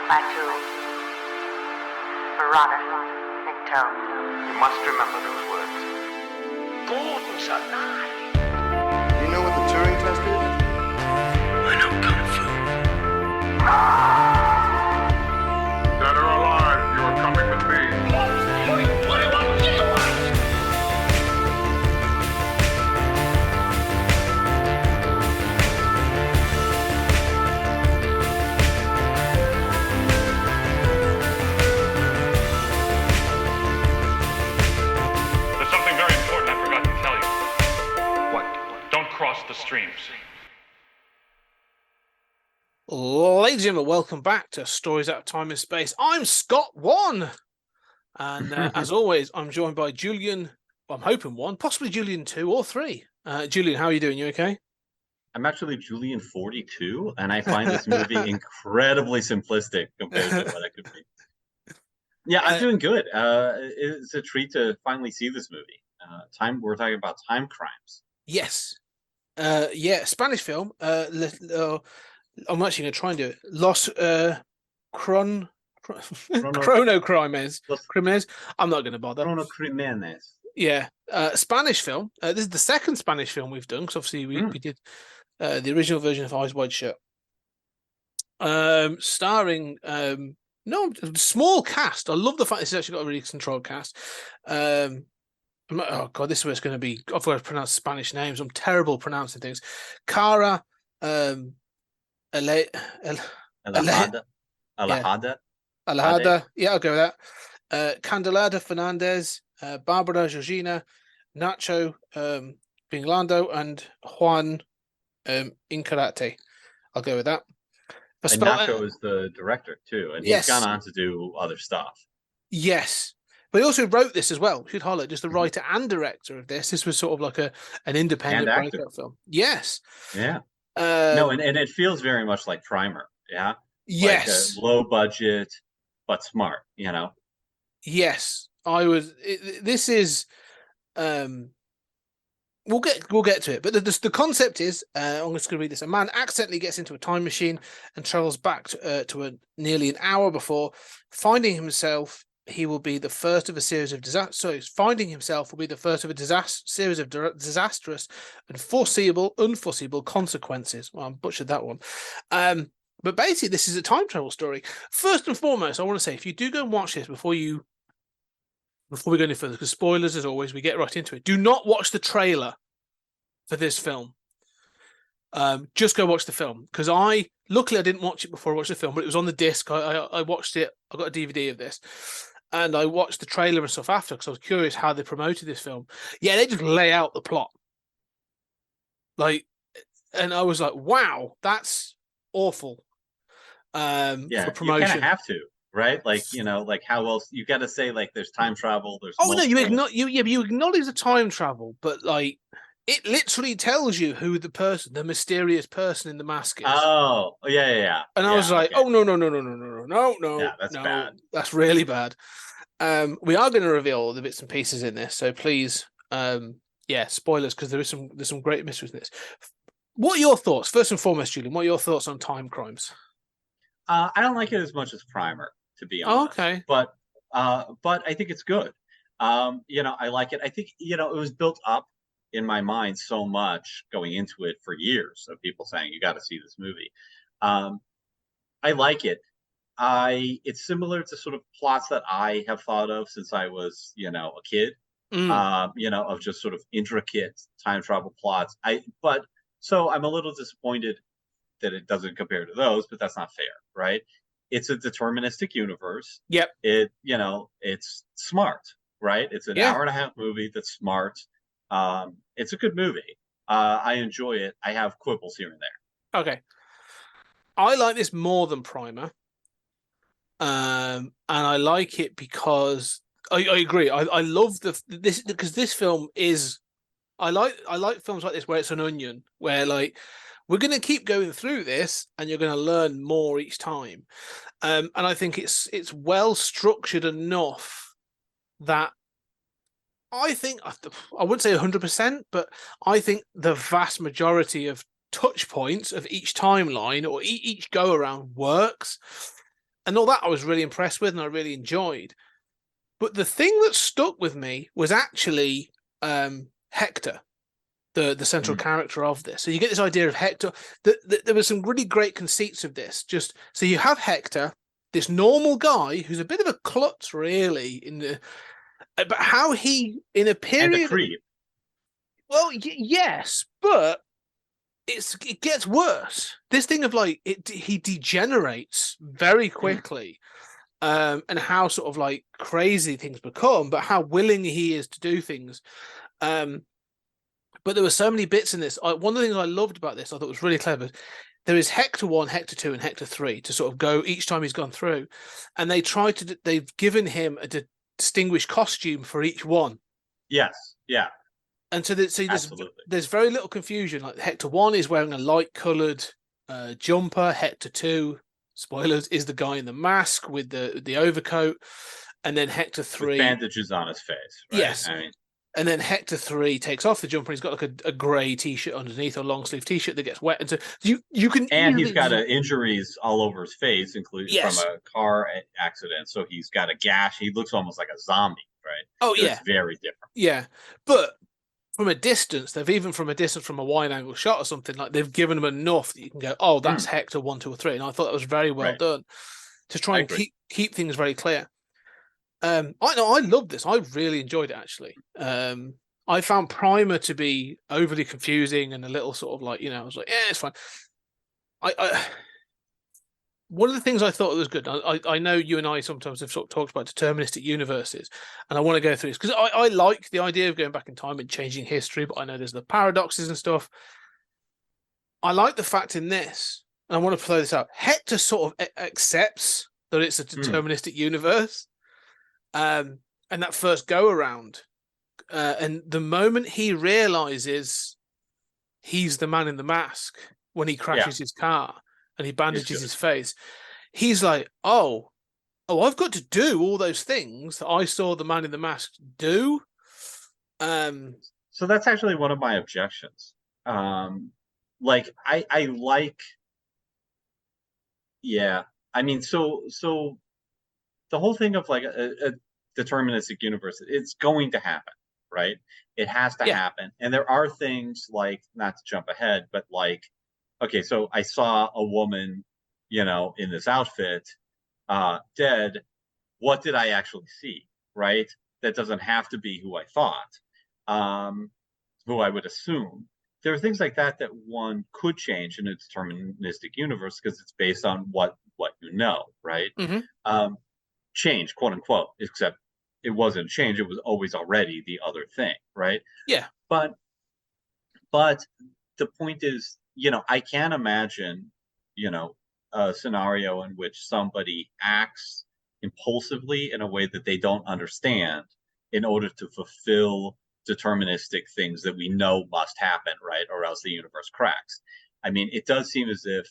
by two marauders, Nick Toad. You must remember those words. Gordon's alive. You know what the Turing test is? I know Kung Fu. Dead or alive, you are coming with me. There's something very important I forgot to tell you. What? Don't cross the streams. Ladies and gentlemen, welcome back to Stories Out of Time and Space. I'm Scott One, and as always, I'm joined by Julian. I'm hoping one, possibly Julian 2 or 3. Julian, how are you doing? You okay? I'm actually Julian 42, and I find this movie incredibly simplistic compared to what it could be. Yeah, I'm doing good. It's a treat to finally see this movie. We're talking about Timecrimes. Yes. Yeah, Spanish film. I'm actually going to try and do it. Chronocrimes. Crimes. I'm not going to bother. Chronocrimenes. Yeah, Spanish film. This is the second Spanish film we've done, because obviously we did the original version of Eyes Wide Shut. Starring small cast. I love the fact this has actually got a really controlled cast. Oh god, this is where it's going to be. I've got to pronounce Spanish names. I'm terrible pronouncing things. Cara, Alejada. Yeah, I'll go with that. Candelada Fernandez, Barbara Georgina, Nacho Binglando, and Juan Incarate. I'll go with that. And Nacho is the director too, and he's gone on to do other stuff. Yes. But he also wrote this as well. Should highlight just the writer and director of this. This was sort of like an independent breakout film. Yes. Yeah. No, and it feels very much like Primer. Yeah. Yes. Like low budget, but smart. Yes. This is. We'll get to it, but the concept is, I'm just going to read this. A man accidentally gets into a time machine and travels back to nearly an hour before. Finding himself, he will be the first of a series of disasters. Finding himself will be the first of a series of disastrous and unforeseeable consequences. Well, I butchered that one. But basically, this is a time travel story. First and foremost, I want to say, if you do go and watch this before we go any further, because spoilers, as always, we get right into it. Do not watch the trailer for this film. Just go watch the film, because luckily I didn't watch it before I watched the film, but it was on the disc. I watched it. I got a DVD of this, and I watched the trailer and stuff after, because I was curious how they promoted this film. Yeah, they just lay out the plot, and I was like, wow, that's awful. For promotion, you kind of have to. Right, like how else you got to say there's time travel. There's you acknowledge the time travel, but it literally tells you who the mysterious person in the mask is. Oh, yeah. And I was like, okay. Oh no, yeah, that's bad. That's really bad. We are going to reveal all the bits and pieces in this, so please, spoilers, because there's some great mysteries in this. What are your thoughts, first and foremost, Julian? What are your thoughts on Timecrimes? I don't like it as much as Primer, to be honest. Okay. But I think it's good. I like it. I think, it was built up in my mind so much going into it for years of people saying, you got to see this movie. I like it. It's similar to sort of plots that I have thought of since I was, a kid, of just sort of intricate time travel plots. So I'm a little disappointed that it doesn't compare to those, but that's not fair, right? It's a deterministic universe. Yep. It's smart, right? It's an hour and a half movie that's smart. It's a good movie. I enjoy it. I have quibbles here and there. Okay. I like this more than Primer. And I like it because I agree. I love this because this film is. I like films like this where it's an onion, where we're going to keep going through this, and you're going to learn more each time. And I think it's well structured enough that I think I wouldn't say 100%, but I think the vast majority of touch points of each timeline or each go around works. and all that I was really impressed with and I really enjoyed. But the thing that stuck with me was actually Hector, the central character of this. So you get this idea of Hector. There were some really great conceits of this. Just so you have Hector, this normal guy who's a bit of a klutz, really, but how he in a period and a creep. Well, yes, but it gets worse. This thing of like he degenerates very quickly, and how sort of like crazy things become, but how willing he is to do things. But there were so many bits in this. One of the things I loved about this, I thought was really clever. There is Hector 1, Hector 2, and Hector 3 to sort of go each time he's gone through, and they've given him a distinguished costume for each one. Yes, yeah. And so there's very little confusion. Like Hector 1 is wearing a light-coloured jumper. Hector 2, spoilers, is the guy in the mask with the overcoat. And then Hector 3... with bandages on his face, right? Yes. And then Hector 3 takes off the jumper. He's got like a grey T-shirt underneath, or long sleeve T-shirt that gets wet. And so you can... And he's got injuries all over his face, including from a car accident. So he's got a gash. He looks almost like a zombie, right? Oh, so yeah. It's very different. Yeah. But from a distance, from a wide angle shot or something, like they've given him enough that you can go, oh, that's Hector 1, 2, or 3. And I thought that was very well done to try and keep things very clear. I loved this. I really enjoyed it, actually. I found Primer to be overly confusing and a little sort of like, I was like, yeah, it's fine. One of the things I thought was good, I know you and I sometimes have sort of talked about deterministic universes, and I want to go through this because I like the idea of going back in time and changing history, but I know there's the paradoxes and stuff. I like the fact in this, and I want to throw this out, Hector sort of accepts that it's a deterministic universe. And that first go around, and the moment he realizes he's the man in the mask when he crashes his car and he bandages his face, he's like, oh, I've got to do all those things that I saw the man in the mask do. So that's actually one of my objections. Like I like, yeah. I mean, so the whole thing of like a deterministic universe, it's going to happen, right? It has to happen. And there are things like, not to jump ahead, but like, okay, so I saw a woman, in this outfit, dead. What did I actually see, right? That doesn't have to be who I thought, who I would assume. There are things like that one could change in a deterministic universe because it's based on what you know, right? Change, quote unquote, except it wasn't change, it was always already the other thing, right? Yeah. But the point is, I can't imagine, a scenario in which somebody acts impulsively in a way that they don't understand in order to fulfill deterministic things that we know must happen, right? Or else the universe cracks. I mean, it does seem as if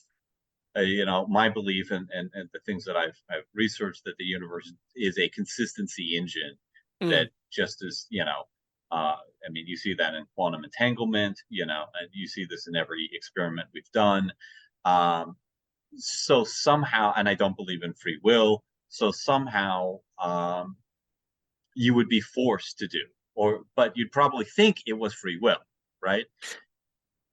my belief and the things that I've researched, that the universe is a consistency engine that just is, I mean, you see that in quantum entanglement, and you see this in every experiment we've done. So somehow, and I don't believe in free will, so somehow you would be forced to do, but you'd probably think it was free will, right?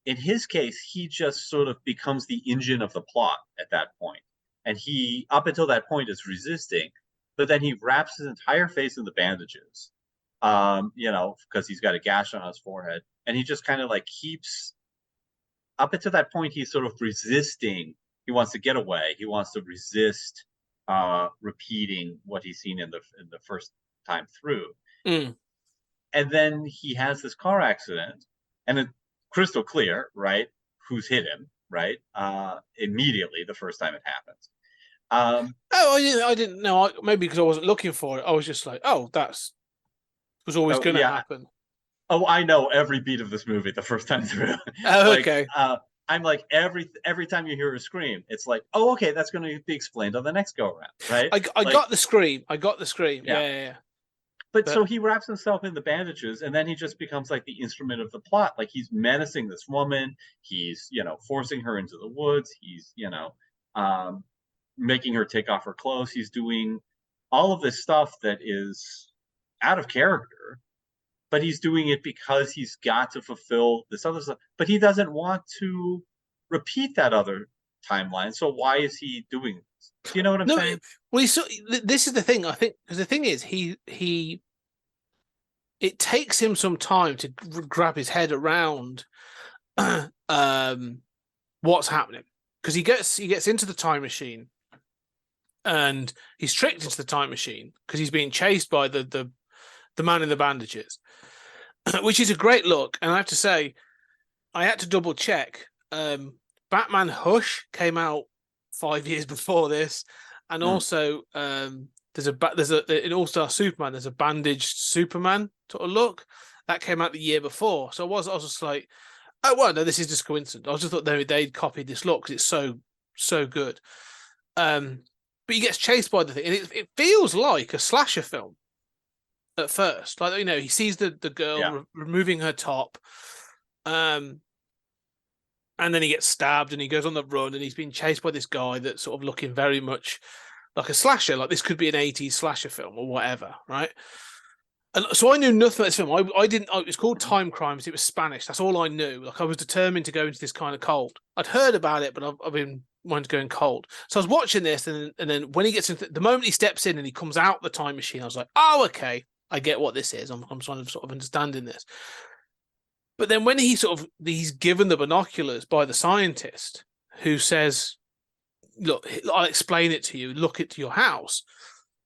In his case, he just sort of becomes the engine of the plot at that point. And he, up until that point, is resisting, but then he wraps his entire face in the bandages, because he's got a gash on his forehead. And he just kind of like keeps, up until that point, he's sort of resisting. He wants to get away. He wants to resist repeating what he's seen in the first time through. And then he has this car accident, and it's crystal clear, right, who's hit him, right, immediately the first time it happens. I didn't know. Maybe because I wasn't looking for it. I was just like, oh, was always going to happen. Oh, I know every beat of this movie the first time through. Oh, okay. I'm like, every time you hear a scream, it's like, oh, okay, that's going to be explained on the next go around, right? I got the scream. Yeah. But so he wraps himself in the bandages, and then he just becomes like the instrument of the plot. Like he's menacing this woman. He's, forcing her into the woods. He's, making her take off her clothes. He's doing all of this stuff that is out of character, but he's doing it because he's got to fulfill this other stuff. But he doesn't want to repeat that other timeline. So why is he doing this? Do you know what I'm saying? Well, this is the thing, I think, because the thing is, it takes him some time to grab his head around what's happening, because he gets into the time machine, and he's tricked into the time machine because he's being chased by the man in the bandages, which is a great look. And I have to say, I had to double check. Batman Hush came out 5 years before this, and also there's in All-Star Superman, there's a bandaged Superman sort of look that came out the year before. So I was just like, oh well, no, this is just coincidence. I just thought they'd copied this look because it's so good. But he gets chased by the thing, and it feels like a slasher film at first. Like, he sees the girl removing her top, and then he gets stabbed, and he goes on the run, and he's being chased by this guy that's sort of looking very much like a slasher. Like, this could be an 80s slasher film or whatever, right? And so I knew nothing about this film. I didn't. It was called Timecrimes. It was Spanish. That's all I knew. Like, I was determined to go into this kind of cold. I'd heard about it, but I've been wanting to go in cold. So I was watching this, and then when he gets into the moment he steps in and he comes out the time machine, I was like, oh, okay, I get what this is. I'm sort of understanding this. But then when he's given the binoculars by the scientist who says, look, I'll explain it to you. Look at your house,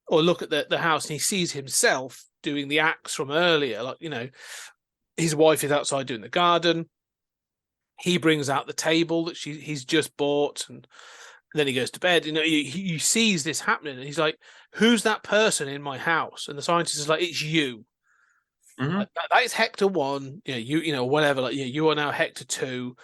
or look at the house, and he sees himself doing the acts from earlier. Like, his wife is outside doing the garden. He brings out the table that he's just bought, and then he goes to bed. He sees this happening, and he's like, who's that person in my house? And the scientist is like, it's you. Mm-hmm. That is Hector 1, whatever. Like, you are now Hector 2.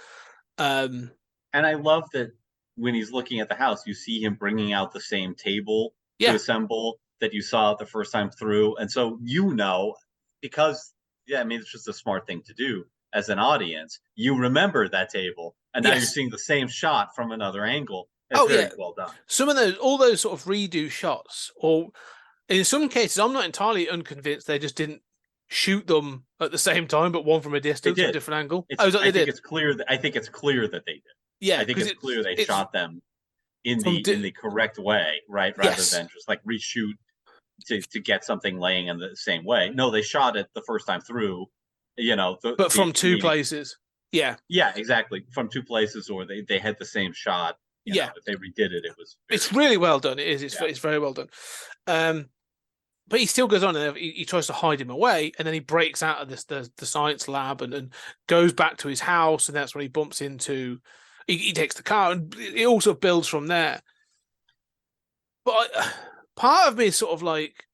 And I love that when he's looking at the house, you see him bringing out the same table to assemble that you saw the first time through. And so, because, it's just a smart thing to do as an audience. You remember that table, and now you're seeing the same shot from another angle. It's very well done. Some of all those sort of redo shots, or in some cases, I'm not entirely unconvinced they just didn't shoot them at the same time, but one from a distance, a different angle. I think it's clear that they did. Yeah, I think it's clear they shot them in the correct way, right? Rather than just like reshoot to get something laying in the same way. No, they shot it the first time through, but from two places. Yeah, exactly, from two places, or they had the same shot. If they redid it, it's really well done. It is. It's very well done. But he still goes on, and he tries to hide him away, and then he breaks out of the science lab and goes back to his house, and that's when he bumps into. He takes the car, and it also builds from there. But part of me is sort of like,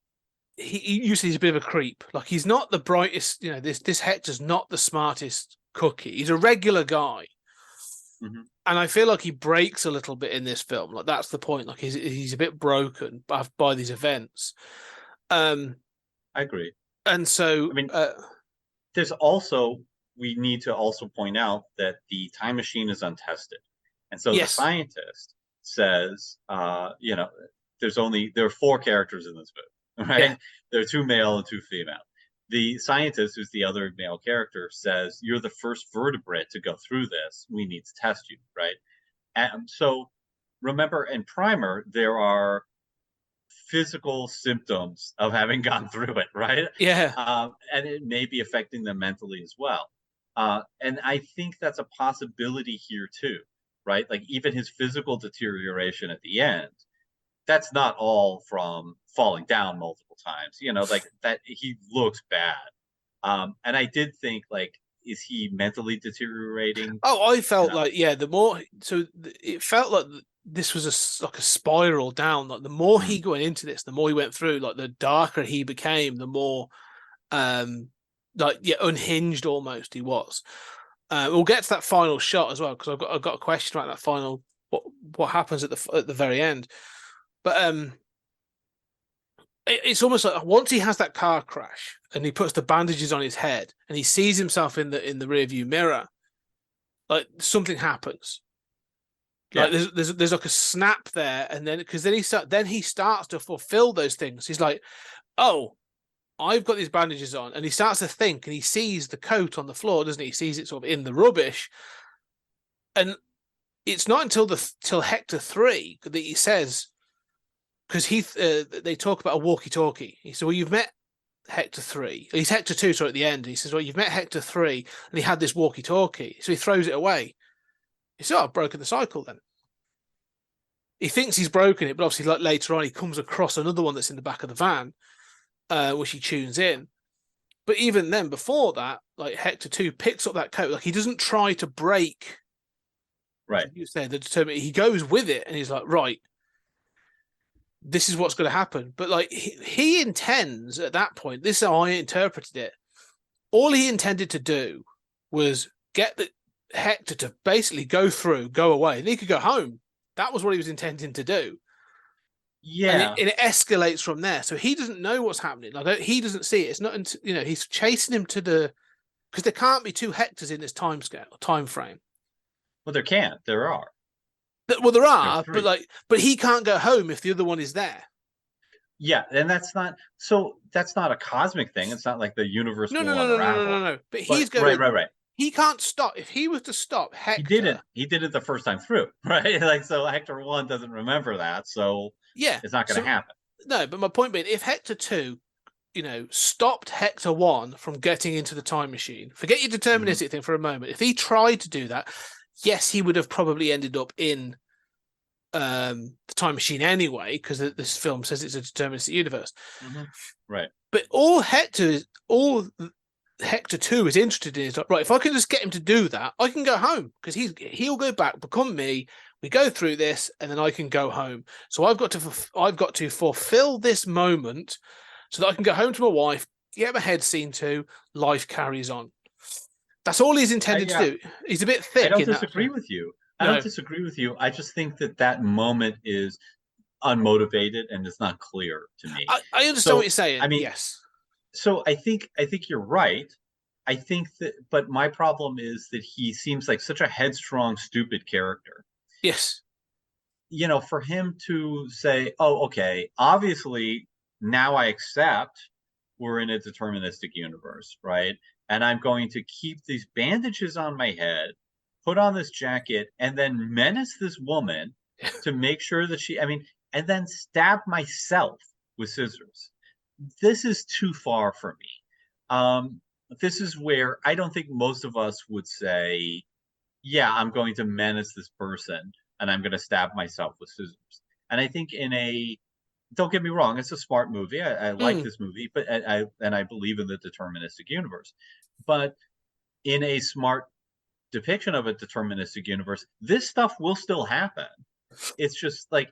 he usually he's a bit of a creep. Like, he's not the brightest. This Hector's not the smartest cookie. He's a regular guy, and I feel like he breaks a little bit in this film. Like, that's the point. Like, he's a bit broken by these events. I agree. And so, there's also, we need to also point out that the time machine is untested. And so the scientist says, there are 4 characters in this movie, right? Yeah. There are 2 male and 2 female. The scientist, who's the other male character, says, you're the first vertebrate to go through this. We need to test you, right? And so remember, in Primer, there are physical symptoms of having gone through it, right? Yeah. And it may be affecting them mentally as well. And I think that's a possibility here too, right? Like, even his physical deterioration at the end, that's not all from falling down multiple times, like that. He looks bad. And I did think, like, is he mentally deteriorating? Oh, I felt like, the more, so it felt like this was like a spiral down. Like, the more he went into this, the more he went through, like, the darker he became, the more unhinged almost he was. We'll get to that final shot as well, because I've got a question about that final, what happens at the very end. But it's almost like, once he has that car crash and he puts the bandages on his head and he sees himself in the rearview mirror, like, something happens. Like Yeah. there's like a snap there, and then because then he starts to fulfill those things. He's like, oh, I've got these bandages on, and he starts to think, and he sees the coat on the floor, doesn't he? He sees it sort of in the rubbish, and it's not until till Hector 3 that he says, because they talk about a walkie-talkie. He said, well, you've met Hector 3. He's Hector 2, sorry, at the end. He says, well, you've met Hector 3, and he had this walkie-talkie. So he throws it away. He says, oh, I've broken the cycle then. He thinks he's broken it, but obviously like later on he comes across another one that's in the back of the van, which he tunes in. But even then, before that, like Hector 2 picks up that coat. Like he doesn't try to break. Right. You say the determined. He goes with it, and he's like, right, this is what's going to happen. But like he intends at that point. This is how I interpreted it. All he intended to do was get the Hector to basically go away, and he could go home. That was what he was intending to do. Yeah. And it escalates from there. So he doesn't know what's happening. Like he doesn't see it. It's not until, he's chasing him to because there can't be two Hectors in this time frame. Well, there are. Well, there are, but he can't go home if the other one is there. Yeah, and that's not a cosmic thing. It's not like the universe will unravel. No. But he's going right. He can't stop. If he was to stop Hector, he did it the first time through, right? Like so, Hector 1 doesn't remember that, so yeah, it's not going to happen. No, but my point being, if Hector 2, stopped Hector 1 from getting into the time machine, forget your deterministic thing for a moment. If he tried to do that, yes, he would have probably ended up in the time machine anyway, because this film says it's a deterministic universe. Right. But all Hector 2 is interested in is like, right, if I can just get him to do that, I can go home, because he'll go back, become me. We go through this, and then I can go home. So I've got to fulfill this moment so that I can go home to my wife, get my head seen to, life carries on. That's all he's intended to do. He's a bit thick. I don't disagree with you. I don't disagree with you. I just think that moment is unmotivated and it's not clear to me. I understand what you're saying. I mean, yes. So I think you're right. I think that, but my problem is that he seems like such a headstrong, stupid character. Yes. For him to say, "Oh, okay, obviously now I accept we're in a deterministic universe, right? And I'm going to keep these bandages on my head, put on this jacket, and then menace this woman to make sure that and then stab myself with scissors. This is too far for me. This is where I don't think most of us would say, yeah, I'm going to menace this person and I'm going to stab myself with scissors. And I think don't get me wrong, it's a smart movie. I like this movie, but I believe in the deterministic universe. But in a smart depiction of a deterministic universe, this stuff will still happen. It's just like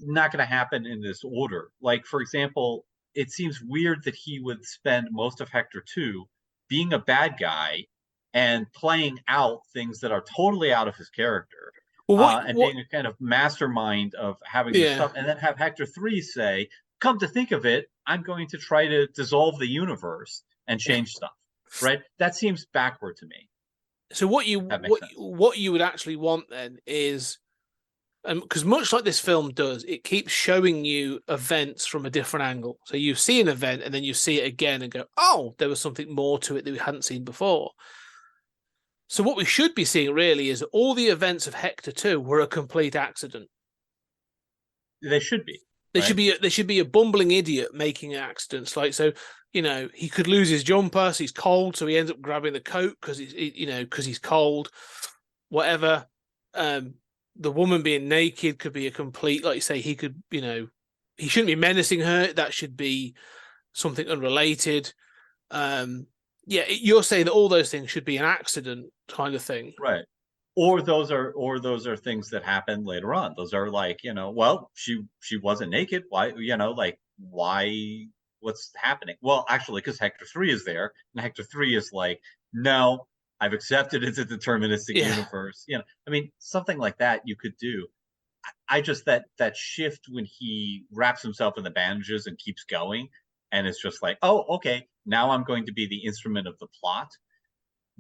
not going to happen in this order. Like, for example, it seems weird that he would spend most of Hector 2 being a bad guy and playing out things that are totally out of his character. Being a kind of mastermind of having this stuff, and then have Hector 3 say, come to think of it, I'm going to try to dissolve the universe and change stuff. Right? That seems backward to me. So what you would actually want then is, because much like this film does, it keeps showing you events from a different angle. So you see an event and then you see it again and go, oh, there was something more to it that we hadn't seen before. So what we should be seeing really is all the events of Hector 2 were a complete accident. They should be. There should be a bumbling idiot making accidents. Like, so, he could lose his jumper, so he's cold, so he ends up grabbing the coat because he's cold. Whatever. The woman being naked could be a complete, like you say, he could, he shouldn't be menacing her. That should be something unrelated. You're saying that all those things should be an accident kind of thing, right? Or those are things that happen later on. Those are like, well, she wasn't naked. Why, why? What's happening? Well, actually, because Hector 3 is there, and Hector 3 is like, no, I've accepted it's a deterministic universe. Something like that you could do. I just that shift when he wraps himself in the bandages and keeps going, and it's just like, oh, okay, now I'm going to be the instrument of the plot,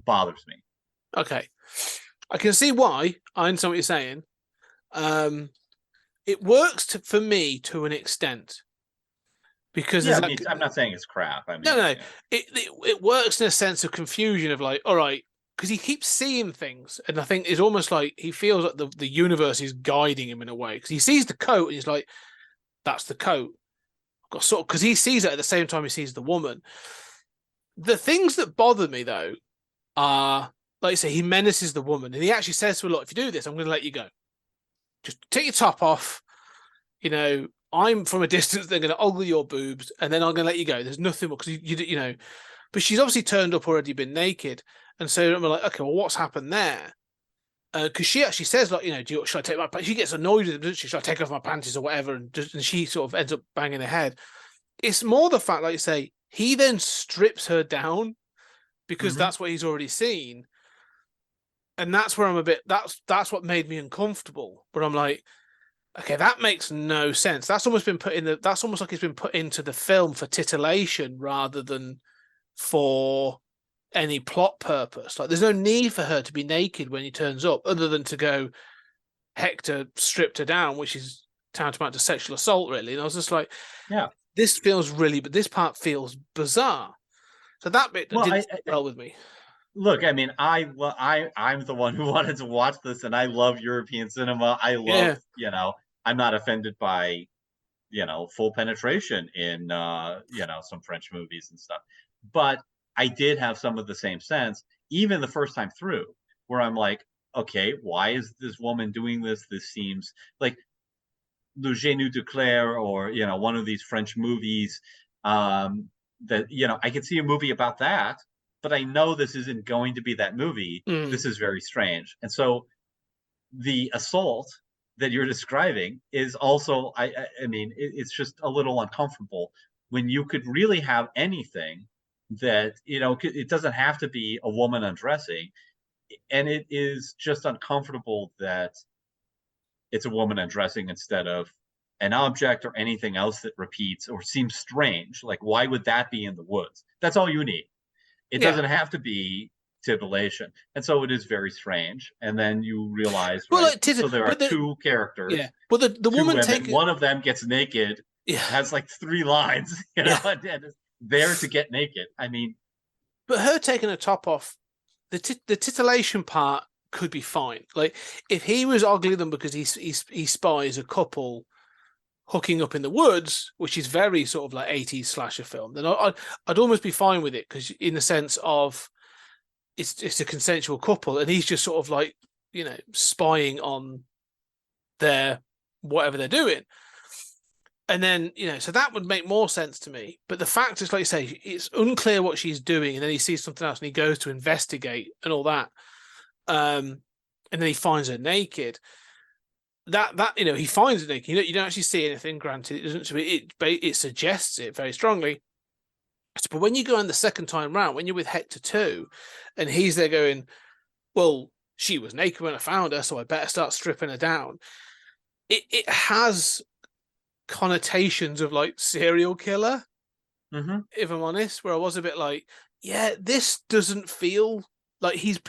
bothers me. Okay. I can see why. I understand what you're saying. It works for me to an extent because Yeah, there's I'm not saying it's crap. I mean, no, yeah. it works in a sense of confusion of like, all right, because he keeps seeing things, and I think it's almost like he feels like the universe is guiding him in a way because he sees the coat and he's like, that's the coat. Got sort of because he sees it at the same time he sees the woman. The things that bother me though are like I say, he menaces the woman, and he actually says to her, "Look, if you do this, I'm going to let you go. Just take your top off. You know, I'm from a distance. They're going to ogle your boobs, and then I'm going to let you go. There's nothing more because you know." But she's obviously turned up already, been naked, and so I'm like, okay, well, what's happened there? Because she actually says, like, you know, should I take my pants? She gets annoyed with him, doesn't she? Should I take off my panties or whatever? And she sort of ends up banging her head. It's more the fact, like you say, he then strips her down because that's what he's already seen. And that's where I'm a bit, that's what made me uncomfortable. But I'm like, okay, that makes no sense. That's almost like it's been put into the film for titillation rather than for any plot purpose. Like, there's no need for her to be naked when he turns up, other than to go, Hector stripped her down, which is tantamount to sexual assault, really. And I was just like, Yeah. but this part feels bizarre. So that bit didn't sit well with me. Look, I mean, I'm the one who wanted to watch this, and I love European cinema. I love, you know, I'm not offended by, you know, full penetration in, you know, some French movies and stuff. But I did have some of the same sense, even the first time through, where I'm like, okay, why is this woman doing this? This seems like Le Genou de Claire, or, you know, one of these French movies, that, you know, I could see a movie about that, but I know this isn't going to be that movie. This is very strange. And so the assault that you're describing is also, I mean, it's just a little uncomfortable when you could really have anything that, you know, it doesn't have to be a woman undressing. And it is just uncomfortable that it's a woman undressing instead of an object or anything else that repeats or seems strange. Like, why would that be in the woods? That's all you need. It doesn't have to be titillation. And so it is very strange. And then you realize, Well, right? like, So there are two characters. Yeah. Well, the woman women. One of them gets naked, has like 3 lines, you know, and is there to get naked. I mean, but her taking a top off, the titillation part could be fine. Like, if he was ogling them because he spies a couple hooking up in the woods, which is very sort of like 80s slasher film, then I'd almost be fine with it, because in the sense of it's a consensual couple and he's just sort of like, you know, spying on their whatever they're doing. And then, you know, so that would make more sense to me. But the fact is, like you say, it's unclear what she's doing, and then he sees something else and he goes to investigate and all that. And then he finds her naked. That you know, he finds it naked. You don't actually see anything. Granted, it doesn't. It suggests it very strongly. But when you go on the second time round, when you're with Hector 2, and he's there going, well, she was naked when I found her, so I better start stripping her down. It has connotations of like serial killer, if I'm honest, where I was a bit like, yeah, this doesn't feel like he's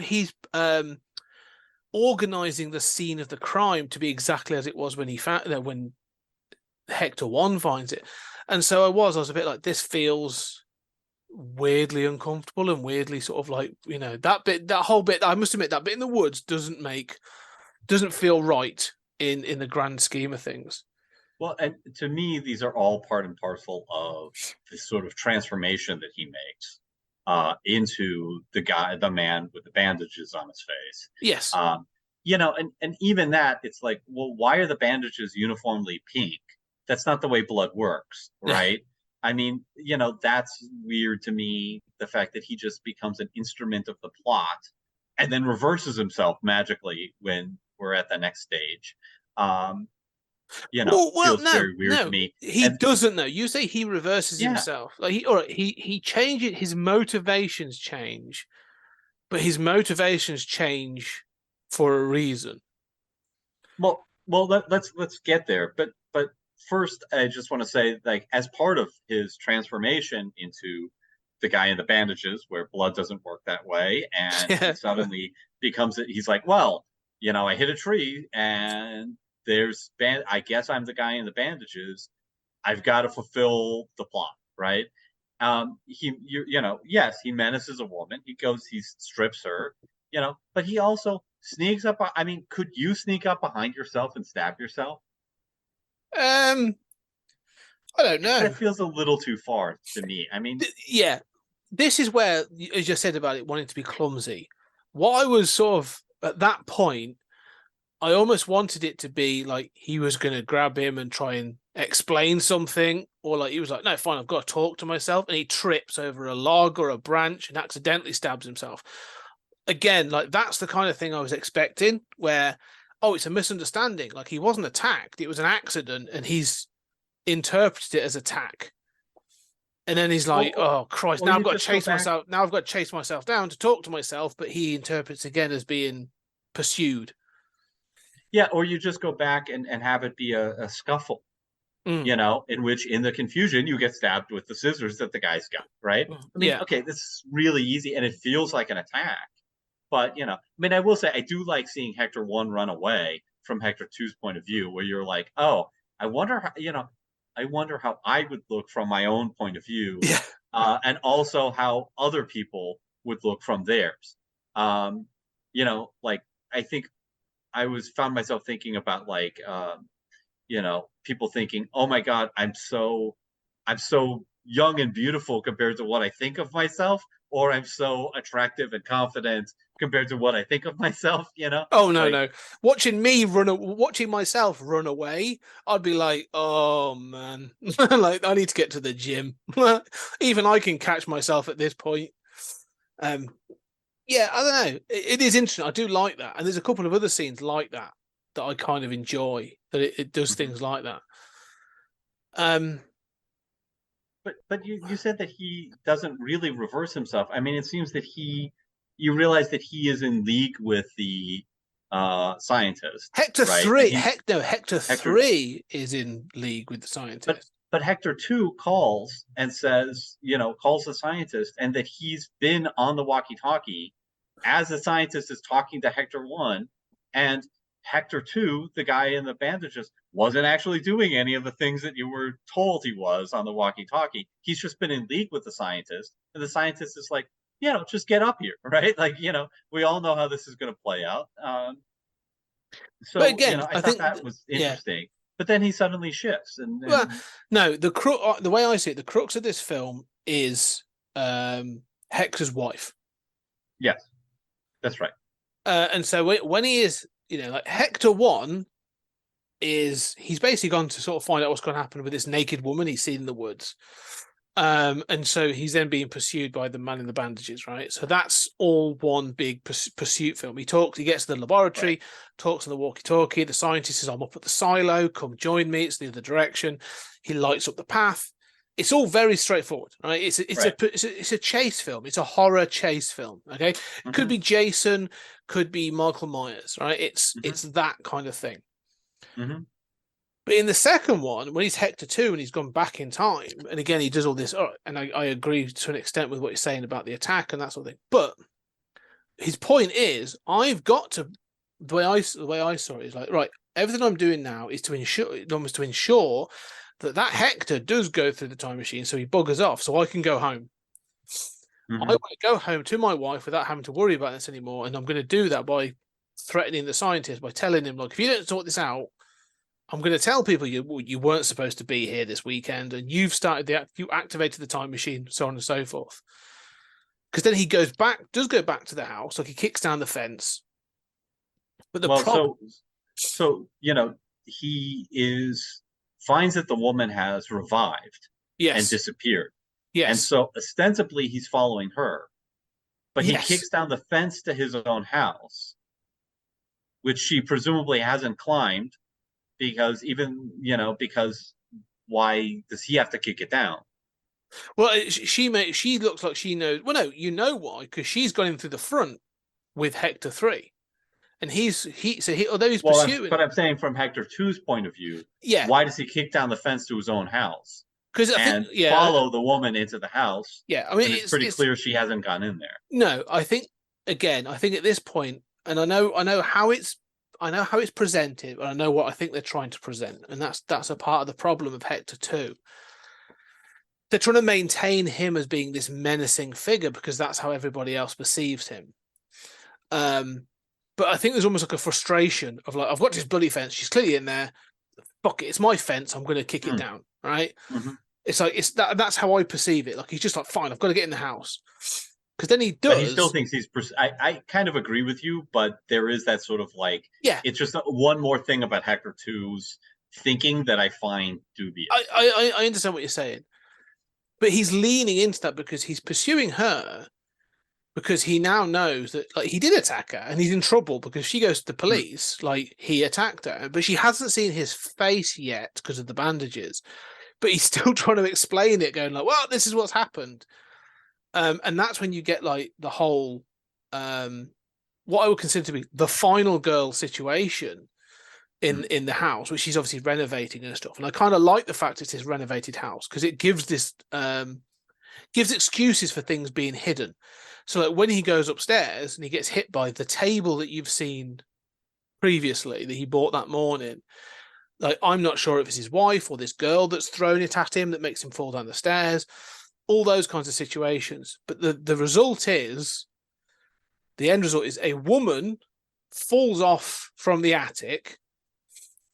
organizing the scene of the crime to be exactly as it was when he found, you know, when Hector 1 finds it. And so I was a bit like, this feels weirdly uncomfortable and weirdly sort of like, you know, that whole bit, I must admit, that bit in the woods doesn't feel right in the grand scheme of things. Well, and to me, these are all part and parcel of this sort of transformation that he makes into the man with the bandages on his face. Yes. You know, and even that, it's like, well, why are the bandages uniformly pink? That's not the way blood works, right? I mean, you know, that's weird to me. The fact that he just becomes an instrument of the plot and then reverses himself magically when we're at the next stage. You know, feels very weird to me. He doesn't know. You say he reverses himself. Like he changes, his motivations change, but his motivations change for a reason. Well, let's get there. But first, I just want to say, like, as part of his transformation into the guy in the bandages, where blood doesn't work that way, and he suddenly becomes, he's like, well, you know, I hit a tree and I guess I'm the guy in the bandages. I've got to fulfill the plot, right? Yes, he menaces a woman. He strips her, but he also sneaks up. I mean, could you sneak up behind yourself and stab yourself? I don't know. That feels a little too far to me. I mean, Yeah, this is where, as you said about it wanting to be clumsy, what I was sort of at that point, I almost wanted it to be like he was going to grab him and try and explain something, or like he was like, no, fine, I've got to talk to myself, and he trips over a log or a branch and accidentally stabs himself. Again, like that's the kind of thing I was expecting, where, oh, it's a misunderstanding. Like he wasn't attacked, it was an accident, and he's interpreted it as attack. And then he's like, oh Christ, now I've got to chase myself. Now I've got to chase myself down to talk to myself, but he interprets again as being pursued. Yeah, or you just go back and have it be a scuffle, in which in the confusion you get stabbed with the scissors that the guy's got, right? I mean, okay, this is really easy and it feels like an attack. But, I mean, I will say I do like seeing Hector 1 run away from Hector 2's point of view, where you're like, oh, I wonder how I would look from my own point of view, and also how other people would look from theirs. Like I think I found myself thinking about like, people thinking, oh my God, I'm so young and beautiful compared to what I think of myself, or I'm so attractive and confident compared to what I think of myself, Oh no. Watching myself run away, I'd be like, oh man, like I need to get to the gym. Even I can catch myself at this point. Yeah, I don't know. It is interesting. I do like that, and there's a couple of other scenes like that I kind of enjoy. That it does things like that. But you said that he doesn't really reverse himself. I mean, it seems that you realize that he is in league with the scientist. Hector right? 3. Hector 3 is in league with the scientist. But Hector 2 calls and says, calls the scientist, and that he's been on the walkie-talkie as the scientist is talking to Hector 1, and Hector 2, the guy in the bandages, wasn't actually doing any of the things that you were told he was on the walkie-talkie. He's just been in league with the scientist, and the scientist is like, just get up here, right? Like, we all know how this is going to play out. But again, I think that was interesting. Yeah. But then he suddenly shifts. Well, no, the way I see it, the crux of this film is Hector's wife. Yes, that's right. And so when he is, like Hector 1 he's basically gone to sort of find out what's going to happen with this naked woman he's seen in the woods. And so he's then being pursued by the man in the bandages, right? So that's all one big pursuit film. He gets to the laboratory, right, talks on the walkie-talkie. The scientist says, I'm up at the silo, come join me. It's the other direction. He lights up the path. It's all very straightforward, right? It's a chase film. It's a horror chase film, okay? Mm-hmm. Could be Jason, could be Michael Myers, right? It's that kind of thing. Mm-hmm. But in the second one, when he's Hector 2 and he's gone back in time, and again, he does all this, and I agree to an extent with what he's saying about the attack and that sort of thing. But his point is, I've got to, the way I saw it is like, right, everything I'm doing now is to ensure that Hector does go through the time machine, so he buggers off, so I can go home. Mm-hmm. I want to go home to my wife without having to worry about this anymore, and I'm going to do that by threatening the scientist, by telling him, like, if you don't sort this out, I'm going to tell people you weren't supposed to be here this weekend, and you activated the time machine, so on and so forth. Because then he does go back to the house, like he kicks down the fence. But he finds that the woman has revived, and disappeared. Yes. And so ostensibly he's following her, but he kicks down the fence to his own house, which she presumably hasn't climbed. Because why does he have to kick it down? Well, she looks like she knows. Well, no, you know why? Because she's gone in through the front with Hector 3, and although he's pursuing. But I'm saying from Hector 2's point of view, why does he kick down the fence to his own house? And follow the woman into the house? Yeah, I mean, it's pretty clear she hasn't gone in there. No, I think at this point, and I know how it's I know how it's presented, and I know what I think they're trying to present, and that's a part of the problem of Hector 2. They're trying to maintain him as being this menacing figure because that's how everybody else perceives him. But I think there's almost like a frustration of like, I've got this bloody fence. She's clearly in there. Fuck it, it's my fence. I'm going to kick it down. Right? Mm-hmm. It's like that's how I perceive it. Like he's just like, fine, I've got to get in the house. Because then he does. But he still thinks he's. I kind of agree with you, but there is that sort of like. Yeah. It's just one more thing about Hector 2's thinking that I find dubious. I understand what you're saying, but he's leaning into that because he's pursuing her. Because he now knows that like he did attack her and he's in trouble because she goes to the police, like he attacked her, but she hasn't seen his face yet because of the bandages. But he's still trying to explain it, going like, well, this is what's happened. And that's when you get like the whole what I would consider to be the final girl situation in the house, which she's obviously renovating and stuff. And I kind of like the fact it's this renovated house because it gives this gives excuses for things being hidden. So like when he goes upstairs and he gets hit by the table that you've seen previously that he bought that morning, like I'm not sure if it's his wife or this girl that's thrown it at him that makes him fall down the stairs, all those kinds of situations. But the result is, the end result is a woman falls off from the attic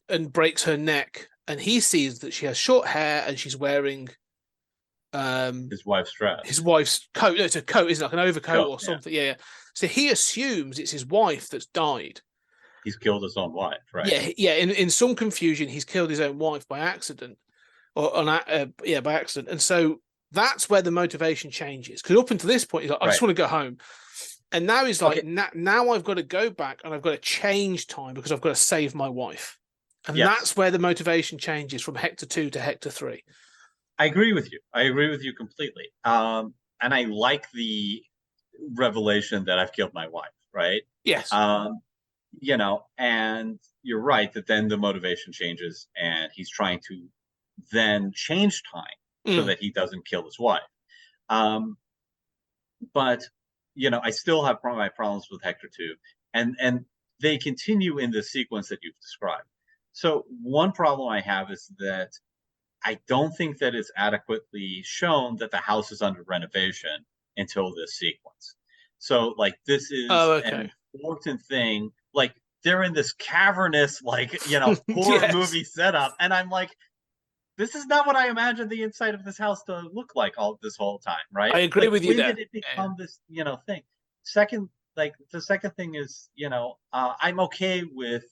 and breaks her neck, and he sees that she has short hair and she's wearing his wife's dress. His wife's coat. No, it's a coat, isn't it? Like an overcoat or something. Yeah. So he assumes it's his wife that's died. He's killed his own wife, right? Yeah. In some confusion, he's killed his own wife by accident, or by accident. And so that's where the motivation changes. Because up until this point, he's like, I just want to go home. And now he's like, now I've got to go back and I've got to change time because I've got to save my wife. And that's where the motivation changes from Hector 2 to Hector 3. I agree with you. I agree with you completely. And I like the revelation that I've killed my wife, right? Yes. You know, and you're right that then the motivation changes and he's trying to then change time so that he doesn't kill his wife. But, you know, I still have my problems with Hector 2. And they continue in the sequence that you've described. So one problem I have is that I don't think that it's adequately shown that the house is under renovation until this sequence. So, like, this is an important thing. Like, they're in this cavernous, like, you know, horror movie setup. And I'm like, this is not what I imagined the inside of this house to look like this whole time, right? I agree with you there. When did it become this, you know, thing? Second, like, the second thing is, you know, I'm okay with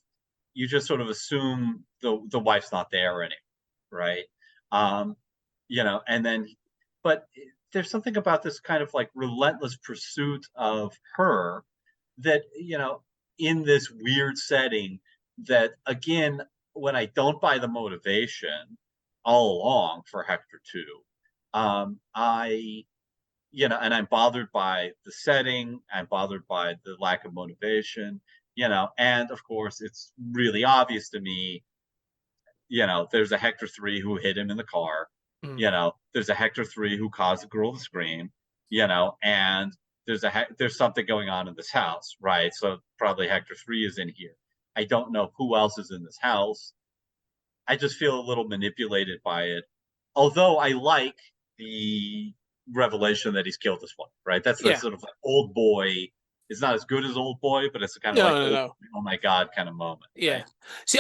you just sort of assume the wife's not there anymore, right? You know, and then, but there's something about this kind of like relentless pursuit of her that, you know, in this weird setting that, again, when I don't buy the motivation all along for Hector 2, you know, and I'm bothered by the setting, I'm bothered by the lack of motivation, you know, and of course it's really obvious to me, you know, there's a Hector 3 who hit him in the car. You know, there's a Hector 3 who caused the girl to scream. You know, and there's something going on in this house, right? So probably Hector 3 is in here. I don't know who else is in this house. I just feel a little manipulated by it. Although I like the revelation that he's killed his wife, right? That's the sort of like old boy. It's not as good as Old Boy, but it's a kind of oh my God kind of moment. Yeah. Right? See,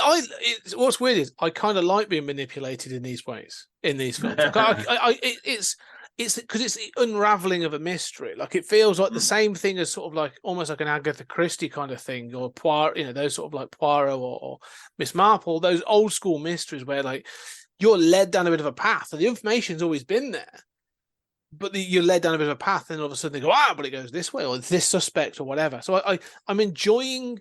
what's weird is I kind of like being manipulated in these ways, in these films. Like it's because it's the unraveling of a mystery. Like it feels like the same thing as sort of like almost like an Agatha Christie kind of thing, or Poirot, you know, those sort of like Poirot or Miss Marple, those old school mysteries where like you're led down a bit of a path and the information's always been there. But you're led down a bit of a path, and all of a sudden they go, but it goes this way, or it's this suspect, or whatever. So I'm enjoying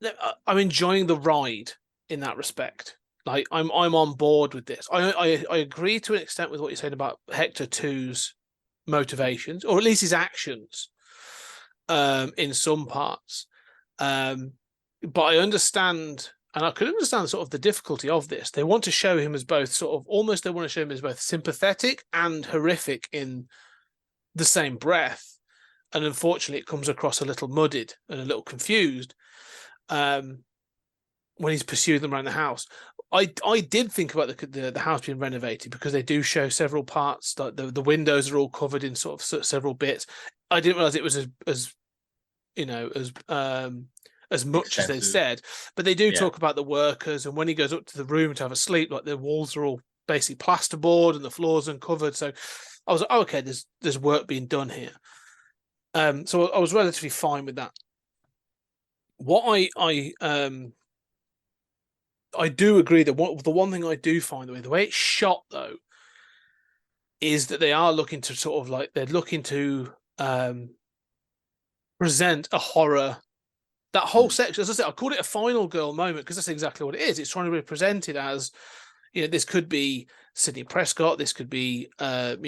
the ride in that respect. Like I'm on board with this. I agree to an extent with what you're saying about Hector 2's motivations, or at least his actions, in some parts. But I understand. And I could understand sort of the difficulty of this. They want to show him as both sort of almost, they want to show him as both sympathetic and horrific in the same breath. And unfortunately, it comes across a little muddled and a little confused. when he's pursuing them around the house. I did think about the house being renovated because they do show several parts. Like the windows are all covered in sort of several bits. I didn't realize it was as much as they Extensive. said, but they do Yeah. talk about the workers, and when he goes up to the room to have a sleep, like the walls are all basically plasterboard and the floors uncovered. So I was like, oh, okay, there's work being done here. So I was relatively fine with that. What I do agree that the one thing I do find the way it's shot though is that they are looking to sort of like they're looking to present a horror. That whole section, as I said, I called it a final girl moment because that's exactly what it is. It's trying to be presented as, this could be Sidney Prescott, this could be Nev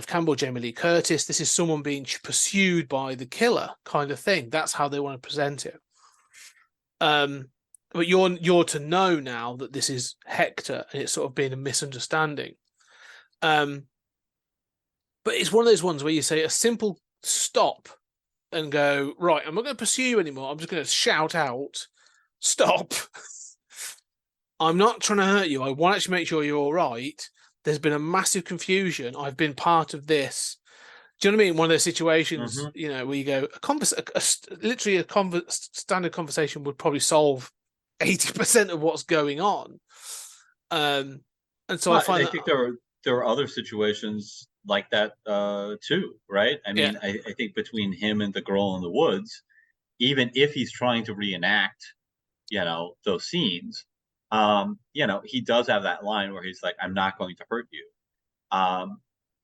Campbell, Jamie Lee Curtis. This is someone being pursued by the killer kind of thing. That's how they want to present it. But you're to know now that this is Hector and it's sort of been a misunderstanding. But it's one of those ones where you say a simple stop and go, right, I'm not going to pursue you anymore. I'm just going to shout out, stop. I'm not trying to hurt you. I want to actually make sure you're all right. There's been a massive confusion. I've been part of this. Do you know what I mean? One of those situations, where you go, literally a standard conversation would probably solve 80% of what's going on. And so I think there are other situations like that too, right? I mean, Yeah. I think between him and the girl in the woods, even if he's trying to reenact, those scenes, he does have that line where he's like, "I'm not going to hurt you."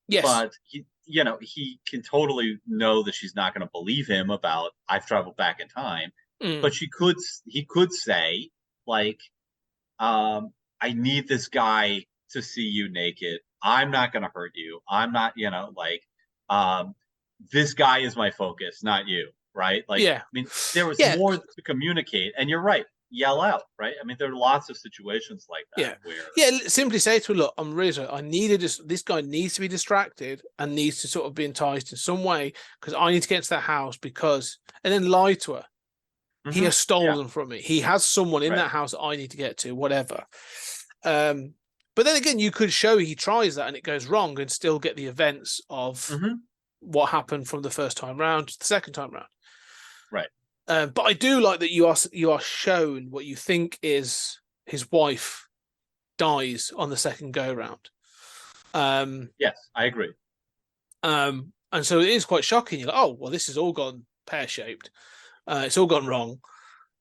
Yes. But he can totally know that she's not going to believe him about I've traveled back in time. But he could say like, I need this guy to see you naked. I'm not going to hurt you. I'm not, this guy is my focus, not you. Right. Like, Yeah. I mean, there was more to communicate, and you're right. Yell out. Right. I mean, there are lots of situations like that. Simply say to her, look, I'm really sorry. This guy needs to be distracted and needs to sort of be enticed in some way because I need to get to that house and then lie to her. He has stolen from me. He has someone in that house that I need to get to, whatever. But then again, you could show he tries that and it goes wrong and still get the events of what happened from the first time round to the second time round. Right. But I do like that you are shown what you think is his wife dies on the second go round. Yes, I agree. And so it is quite shocking. You're like, oh, well, this has all gone pear-shaped. It's all gone wrong.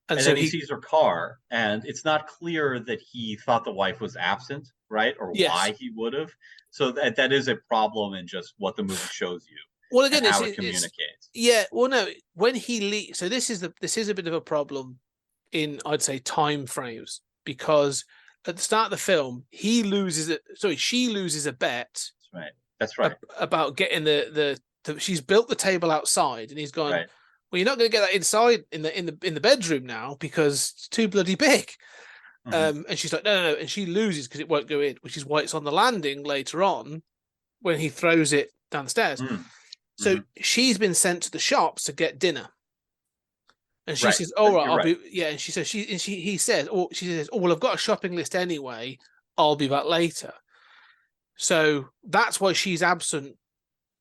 And so then he sees her car, and it's not clear that he thought the wife was absent, right? Or why he would have. So that is a problem in just what the movie shows you. Well, again, how it communicates. No, when he leaves, so this is a bit of a problem in, I'd say, time frames, because at the start of the film, she loses a bet. That's right. About getting she's built the table outside, and he's gone, right. Well, you're not going to get that inside in the bedroom now because it's too bloody big. And she's like, no, and she loses because it won't go in, which is why it's on the landing later on when he throws it downstairs. So she's been sent to the shops to get dinner, and she says, "Oh, right, I'll be." Yeah, and she says, he says, "Oh, well, I've got a shopping list anyway. I'll be back later." So that's why she's absent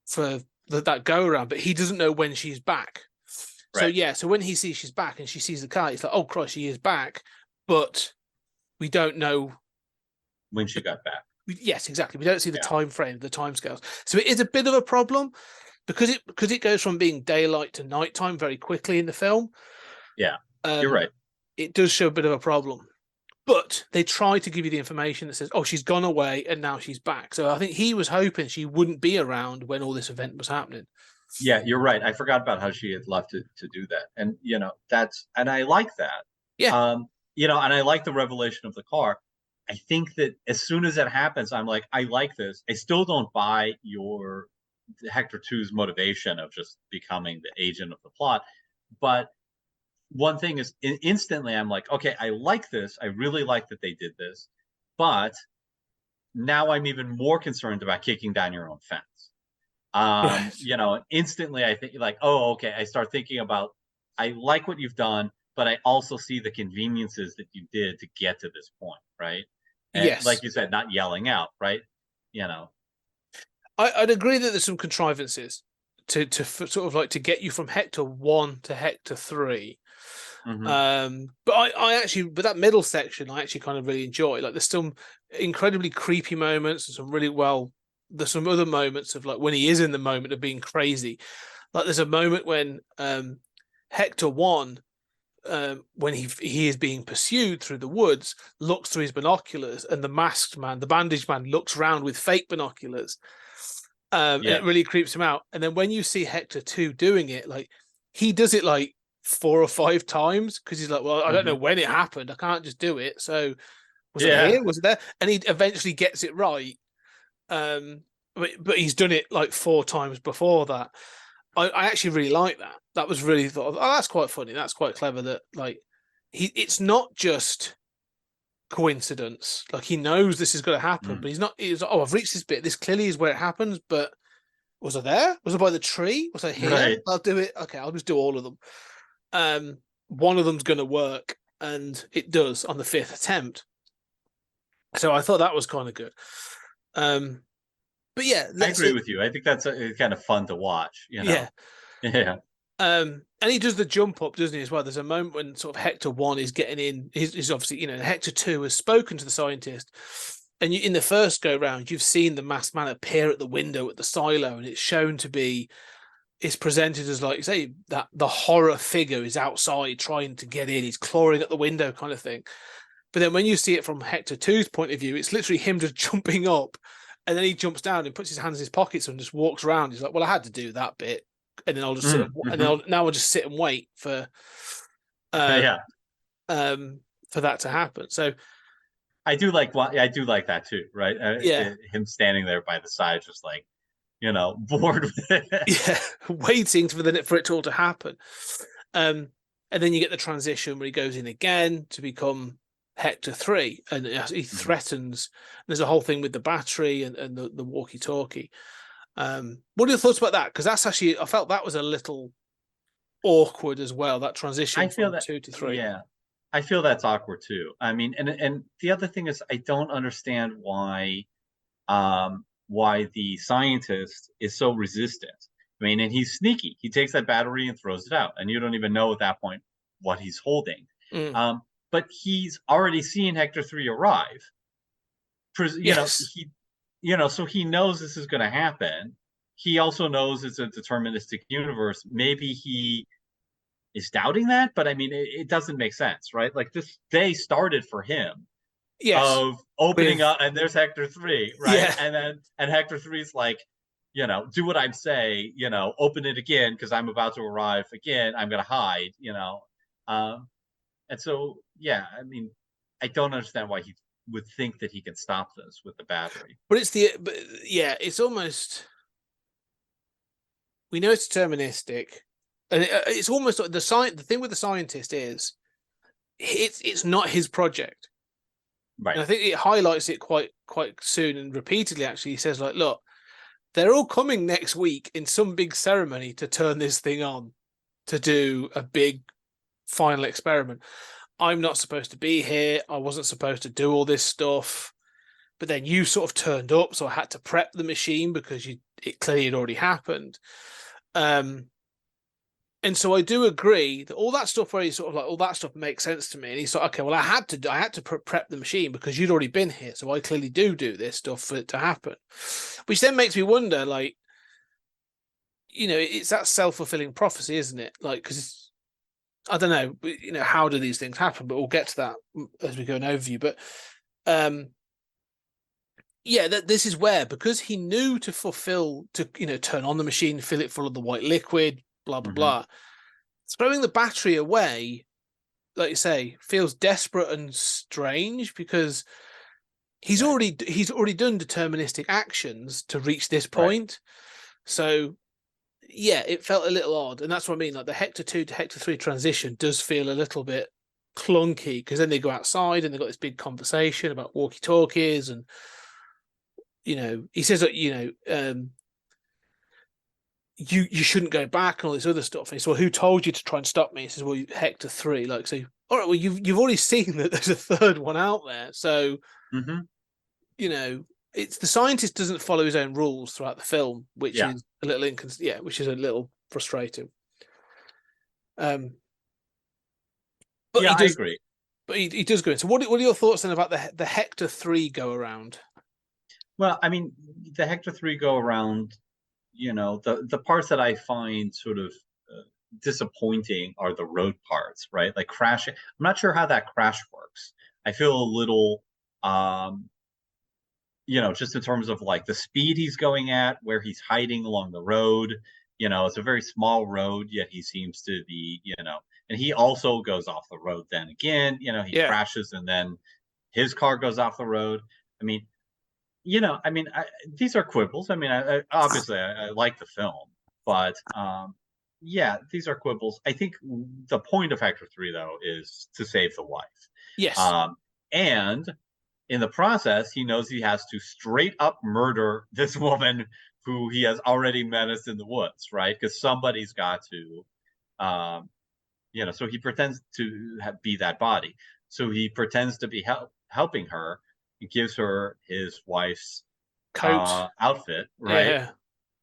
for that go around, but he doesn't know when she's back. Right. So when he sees she's back and she sees the car, he's like, "Oh Christ, she is back," but we don't know when she got back. Yes, exactly. We don't see the time frame, the time scales. So it is a bit of a problem because it goes from being daylight to nighttime very quickly in the film. Yeah, you're right. It does show a bit of a problem, but they try to give you the information that says, "Oh, she's gone away and now she's back." So I think he was hoping she wouldn't be around when all this event was happening. Yeah, you're right. I forgot about how she had left to do that, and and I like that. Yeah. And I like the revelation of the car. I think that as soon as it happens, I'm like, I like this. I still don't buy your Hector 2's motivation of just becoming the agent of the plot. But one thing is, instantly, I'm like, okay, I like this. I really like that they did this. But now I'm even more concerned about kicking down your own fence. Instantly I think like, oh, okay. I start thinking about, I like what you've done, but I also see the conveniences that you did to get to this point, right? And Yes, like you said, not yelling out, right? You know, I'd agree that there's some contrivances sort of like to get you from Hector 1 to Hector 3. mhm. But but that middle section I actually kind of really enjoy. Like there's some incredibly creepy moments and some really there's some other moments of like when he is in the moment of being crazy. Like there's a moment when Hector 1, when he is being pursued through the woods, looks through his binoculars, and the masked man, the bandaged man, looks around with fake binoculars. And Yeah. it really creeps him out. And then when you see Hector 2 doing it, like he does it like 4 or 5 times because he's like, well, I don't know Mhm. when it happened. I can't just do it. So was it Yeah. here? Was it there? And he eventually gets it right. But he's done it like 4 times before that. I actually really like that. That was really thought of, oh, that's quite funny. That's quite clever that like it's not just coincidence. Like he knows this is going to happen, Mm. but he's like, oh, I've reached this bit. This clearly is where it happens, but was I there? Was I by the tree? Was I here? Right. I'll do it. Okay, I'll just do all of them. One of them's going to work, and it does on the 5th attempt. So I thought that was kind of good. But yeah, I agree with you. I think that's kind of fun to watch, you know. yeah. Yeah. And he does the jump up, doesn't he, as well? There's a moment when sort of Hector 1 is getting in. He's obviously, Hector 2 has spoken to the scientist. And in the first go round, you've seen the masked man appear at the window at the silo, and it's shown to be, it's presented as like, say, that the horror figure is outside trying to get in. He's clawing at the window kind of thing. But then when you see it from Hector 2's point of view, it's literally him just jumping up, and then he jumps down and puts his hands in his pockets and just walks around. He's like, well, I had to do that bit. And then I'll just sit, Mm-hmm. and then now I'll just sit and wait for Yeah. for that to happen. So I do like that too, right? yeah, Him standing there by the side, just like, bored with it. yeah, waiting for it all to happen. And then you get the transition where he goes in again to become Hector 3, and he threatens. There's a whole thing with the battery and the walkie-talkie. What are your thoughts about that? Because that's actually, I felt that was a little awkward as well. That transition I feel from that 2 to 3. Yeah, I feel that's awkward too. I mean, and the other thing is, I don't understand why the scientist is so resistant. I mean, and he's sneaky. He takes that battery and throws it out, and you don't even know at that point what he's holding. Mm. But he's already seen Hector 3 arrive. Yes. So he knows this is going to happen. He also knows it's a deterministic universe. Maybe he is doubting that, but I mean, it doesn't make sense, right? Like this day started for him Yes. of opening up, and there's Hector 3, right? Yeah. And Hector 3's like, do what I say, open it again because I'm about to arrive again. I'm going to hide, and so, yeah, I mean, I don't understand why he would think that he can stop this with the battery. But it's almost, we know it's deterministic, and it's almost like the thing with the scientist is it's not his project. Right. And I think it highlights it quite soon and repeatedly. Actually, he says like, look, they're all coming next week in some big ceremony to turn this thing on, to do a big final experiment. I'm not supposed to be here. I wasn't supposed to do all this stuff. But then you sort of turned up, so I had to prep the machine because it clearly had already happened. And so I do agree that all that stuff where he's sort of like, all that stuff makes sense to me. And he's like, okay, well, I had to prep the machine because you'd already been here. So I clearly do this stuff for it to happen. Which then makes me wonder, like, it's that self-fulfilling prophecy, isn't it? Like, because I don't know, how do these things happen? But we'll get to that as we go an overview. But yeah, this is where, because he knew to turn on the machine, fill it full of the white liquid, blah blah blah. Throwing the battery away, like you say, feels desperate and strange because he's already done deterministic actions to reach this point. Right. So yeah, it felt a little odd, and that's what I mean. Like the Hector 2 to Hector 3 transition does feel a little bit clunky because then they go outside and they've got this big conversation about walkie-talkies, and he says that you shouldn't go back and all this other stuff. And he says, well, who told you to try and stop me? He says, well, Hector 3. Like, so, all right, well, you've already seen that there's a third one out there. So, you know, it's the scientist doesn't follow his own rules throughout the film, which is a little which is a little frustrating. But yeah, he does, I agree. But he does go in. So what are your thoughts then about the Hector 3 go around? Well, I mean, the Hector 3 go around, you know, the parts that I find sort of disappointing are the road parts, right? Like crashing. I'm not sure how that crash works. I feel a little, you know, just in terms of like the speed he's going at, where he's hiding along the road. You know, it's a very small road, yet he seems to be, you know, and he also goes off the road then again. You know, he crashes and then his car goes off the road. I mean, you know, I mean, these are quibbles. I mean, obviously I like the film, but yeah, these are quibbles. I think the point of Hector 3, though, is to save the wife. Yes. And in the process, he knows he has to straight up murder this woman who he has already menaced in the woods, right? Because somebody's got to, you know, so he pretends to be that body. So he pretends to be helping her. He gives her his wife's coat outfit, right? Yeah.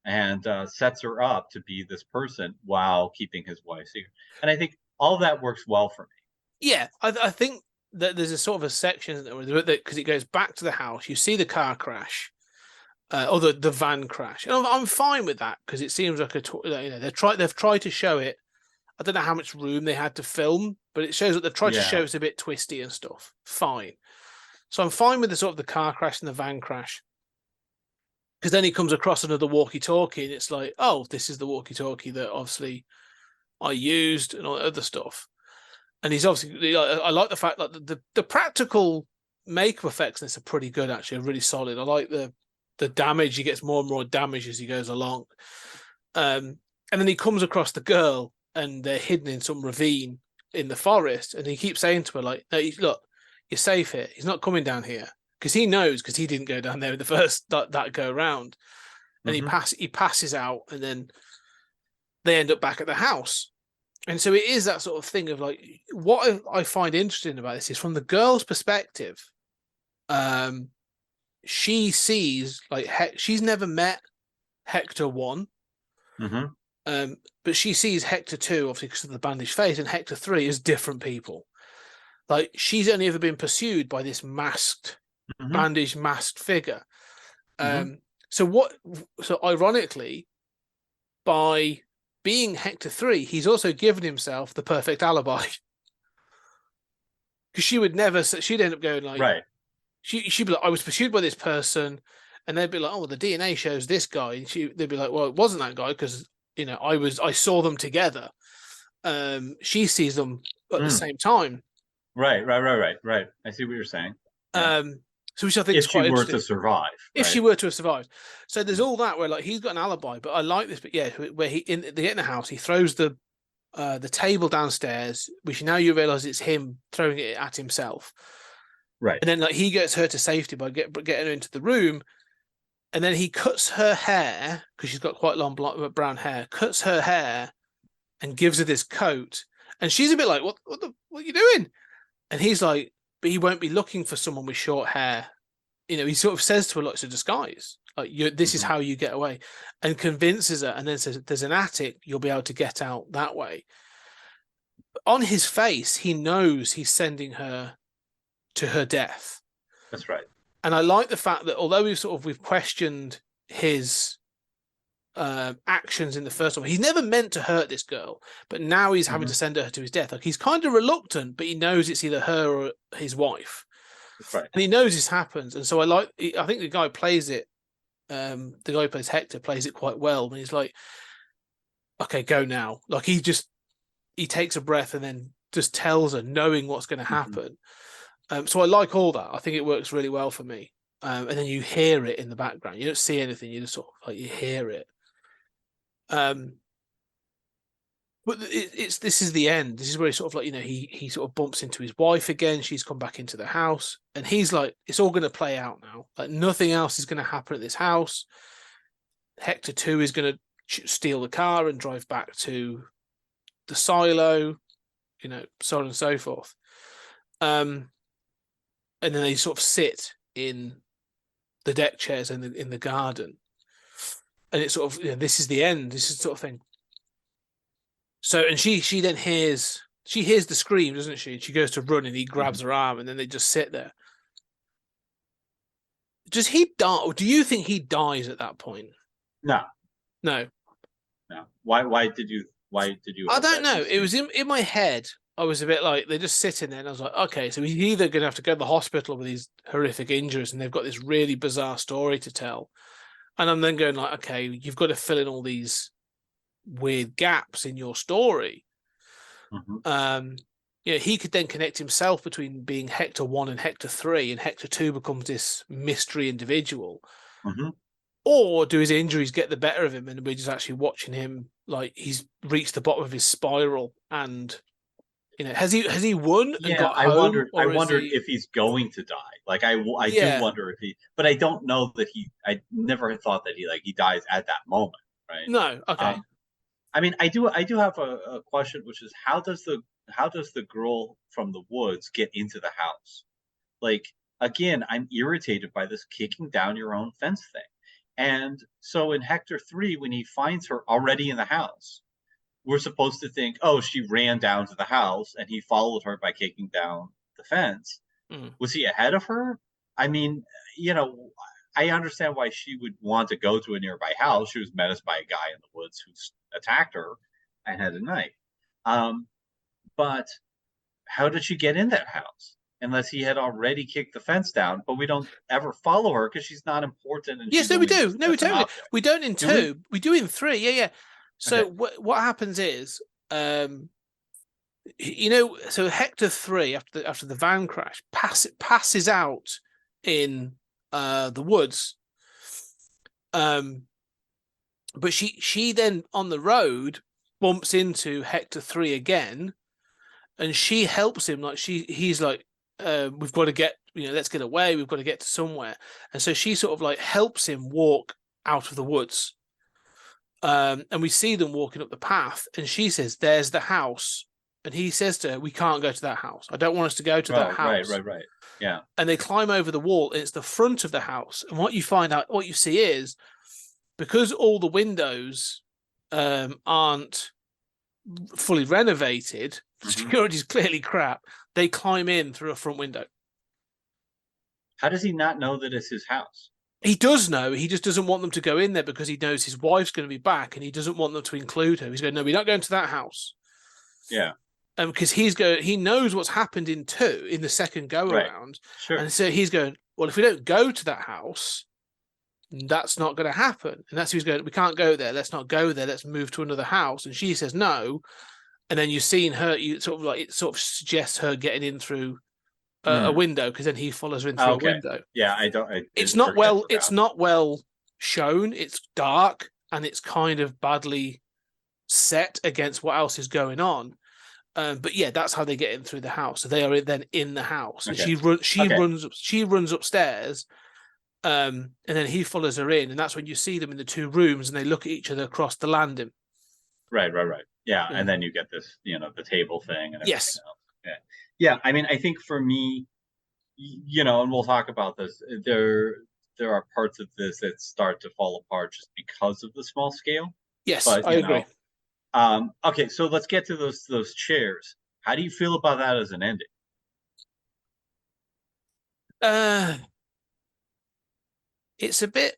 And sets her up to be this person while keeping his wife secret. And I think all that works well for me. Yeah, I think that there's a sort of a section because it goes back to the house. You see the car crash, or the van crash, and I'm fine with that because it seems like you know they've tried to show it. I don't know how much room they had to film, but it shows that they've tried to show it's a bit twisty and stuff. Fine. So I'm fine with the sort of the car crash and the van crash. Because then he comes across another walkie-talkie and it's like, oh, this is the walkie-talkie that obviously I used and all that other stuff. And he's obviously, I like the fact that the practical makeup effects in this are pretty good, actually, are really solid. I like the damage. He gets more and more damage as he goes along. And then he comes across the girl and they're hidden in some ravine in the forest. And he keeps saying to her, like, no, look, you're safe here. He's not coming down here. Because he knows, because he didn't go down there in the first that go round, and he passes out, and then they end up back at the house. And so it is that sort of thing of like, what I find interesting about this is from the girl's perspective. She sees like she's never met Hector 1, but she sees Hector 2 obviously because of the bandaged face, and Hector 3 as different people. Like she's only ever been pursued by this masked. Bandaged masked figure. So ironically, by being Hector 3, he's also given himself the perfect alibi. Because she'd end up going like, right. She'd be like, I was pursued by this person, and they'd be like, oh, well, the DNA shows this guy. And they'd be like, well, it wasn't that guy because you know I saw them together. She sees them at the same time. Right. I see what you're saying. So which I think is quite interesting. If she were to survive. If she were to have survived. So there's all that where like he's got an alibi, but I like this. But yeah, where they get in the house, he throws the table downstairs, which now you realise it's him throwing it at himself. Right. And then like he gets her to safety by getting her into the room, and then he cuts her hair because she's got quite long brown hair. Cuts her hair and gives her this coat, and she's a bit like, what are you doing? And he's like, but he won't be looking for someone with short hair. You know, he sort of says to her, like, it's a disguise. Like, this is how you get away. And convinces her and then says, there's an attic, you'll be able to get out that way. On his face, he knows he's sending her to her death. That's right. And I like the fact that although we've questioned his actions in the first one, he's never meant to hurt this girl, but now he's having to send her to his death. Like he's kind of reluctant, but he knows it's either her or his wife. Right. And he knows this happens, and so I think the guy plays it. The guy who plays Hector plays it quite well. And he's like, "Okay, go now." Like he takes a breath and then just tells her, knowing what's going to happen. So I like all that. I think it works really well for me. And then you hear it in the background. You don't see anything. You just sort of like you hear it. But this is the end. This is where he sort of like, you know, he sort of bumps into his wife again. She's come back into the house, and he's like, it's all going to play out now. Like nothing else is going to happen at this house. Hector 2 is going to steal the car and drive back to the silo, so on and so forth. And then they sort of sit in the deck chairs in the garden, and it's sort of, this is the end. This is the sort of thing. So, and she then hears the scream, doesn't she? And she goes to run, and he grabs her arm, and then they just sit there. Does he die? Or do you think he dies at that point? No. Why did you? I don't know. It was in my head. I was a bit like, they're just sitting there, and I was like, okay, so he's either going to have to go to the hospital with these horrific injuries, and they've got this really bizarre story to tell. And I'm then going like, okay, you've got to fill in all these weird gaps in your story. He could then connect himself between being Hector 1 and Hector 3, and Hector 2 becomes this mystery individual. Or do his injuries get the better of him, and we're just actually watching him like he's reached the bottom of his spiral, and has he won and got home? I wondered if he's going to die. Like I do wonder if he, but I don't know that I never thought that he dies at that moment, right? No, okay. I mean, I do have a question, which is how does the girl from the woods get into the house? Like, again, I'm irritated by this kicking down your own fence thing. And so in Hector 3, when he finds her already in the house, we're supposed to think, oh, she ran down to the house and he followed her by kicking down the fence. Was he ahead of her? I mean, I understand why she would want to go to a nearby house. She was menaced by a guy in the woods who attacked her and had a knife. But how did she get in that house? Unless he had already kicked the fence down, but we don't ever follow her because she's not important. And yes, no, we do. No, we don't. We don't in 2. We do in 3. Yeah. So okay. What happens is, so Hector 3 after the van crash passes out in the woods, but she then on the road bumps into Hector 3 again, and she helps him. Like he's like, we've got to get, let's get away. We've got to get to somewhere. And so she sort of like helps him walk out of the woods. And we see them walking up the path, and she says, there's the house. And he says to her, we can't go to that house. I don't want us to go to that house. Right. Yeah. And they climb over the wall, and it's the front of the house. And what you see is, because all the windows aren't fully renovated, security's clearly crap, they climb in through a front window. How does he not know that it's his house? He does know. He just doesn't want them to go in there because he knows his wife's going to be back, and he doesn't want them to include her. He's going, no, we're not going to that house. Yeah. Because he knows what's happened in 2, in the second go around. Sure. And so he's going, well, if we don't go to that house, that's not going to happen. And that's who's going, we can't go there. Let's not go there. Let's move to another house. And she says no. And then you've seen her, it sort of suggests her getting in through a window, because then he follows her in through a window. Yeah, it's not well shown. It's dark, and it's kind of badly set against what else is going on. But yeah, that's how they get in through the house. So they are then in the house, and she runs upstairs, and then he follows her in, and that's when you see them in the 2 rooms, and they look at each other across the landing. Right. Yeah, and then you get this, the table thing and everything else. Yeah. I mean, I think for me, and we'll talk about this. There are parts of this that start to fall apart just because of the small scale. Yes, I agree. Okay, so let's get to those chairs. How do you feel about that as an ending? It's a bit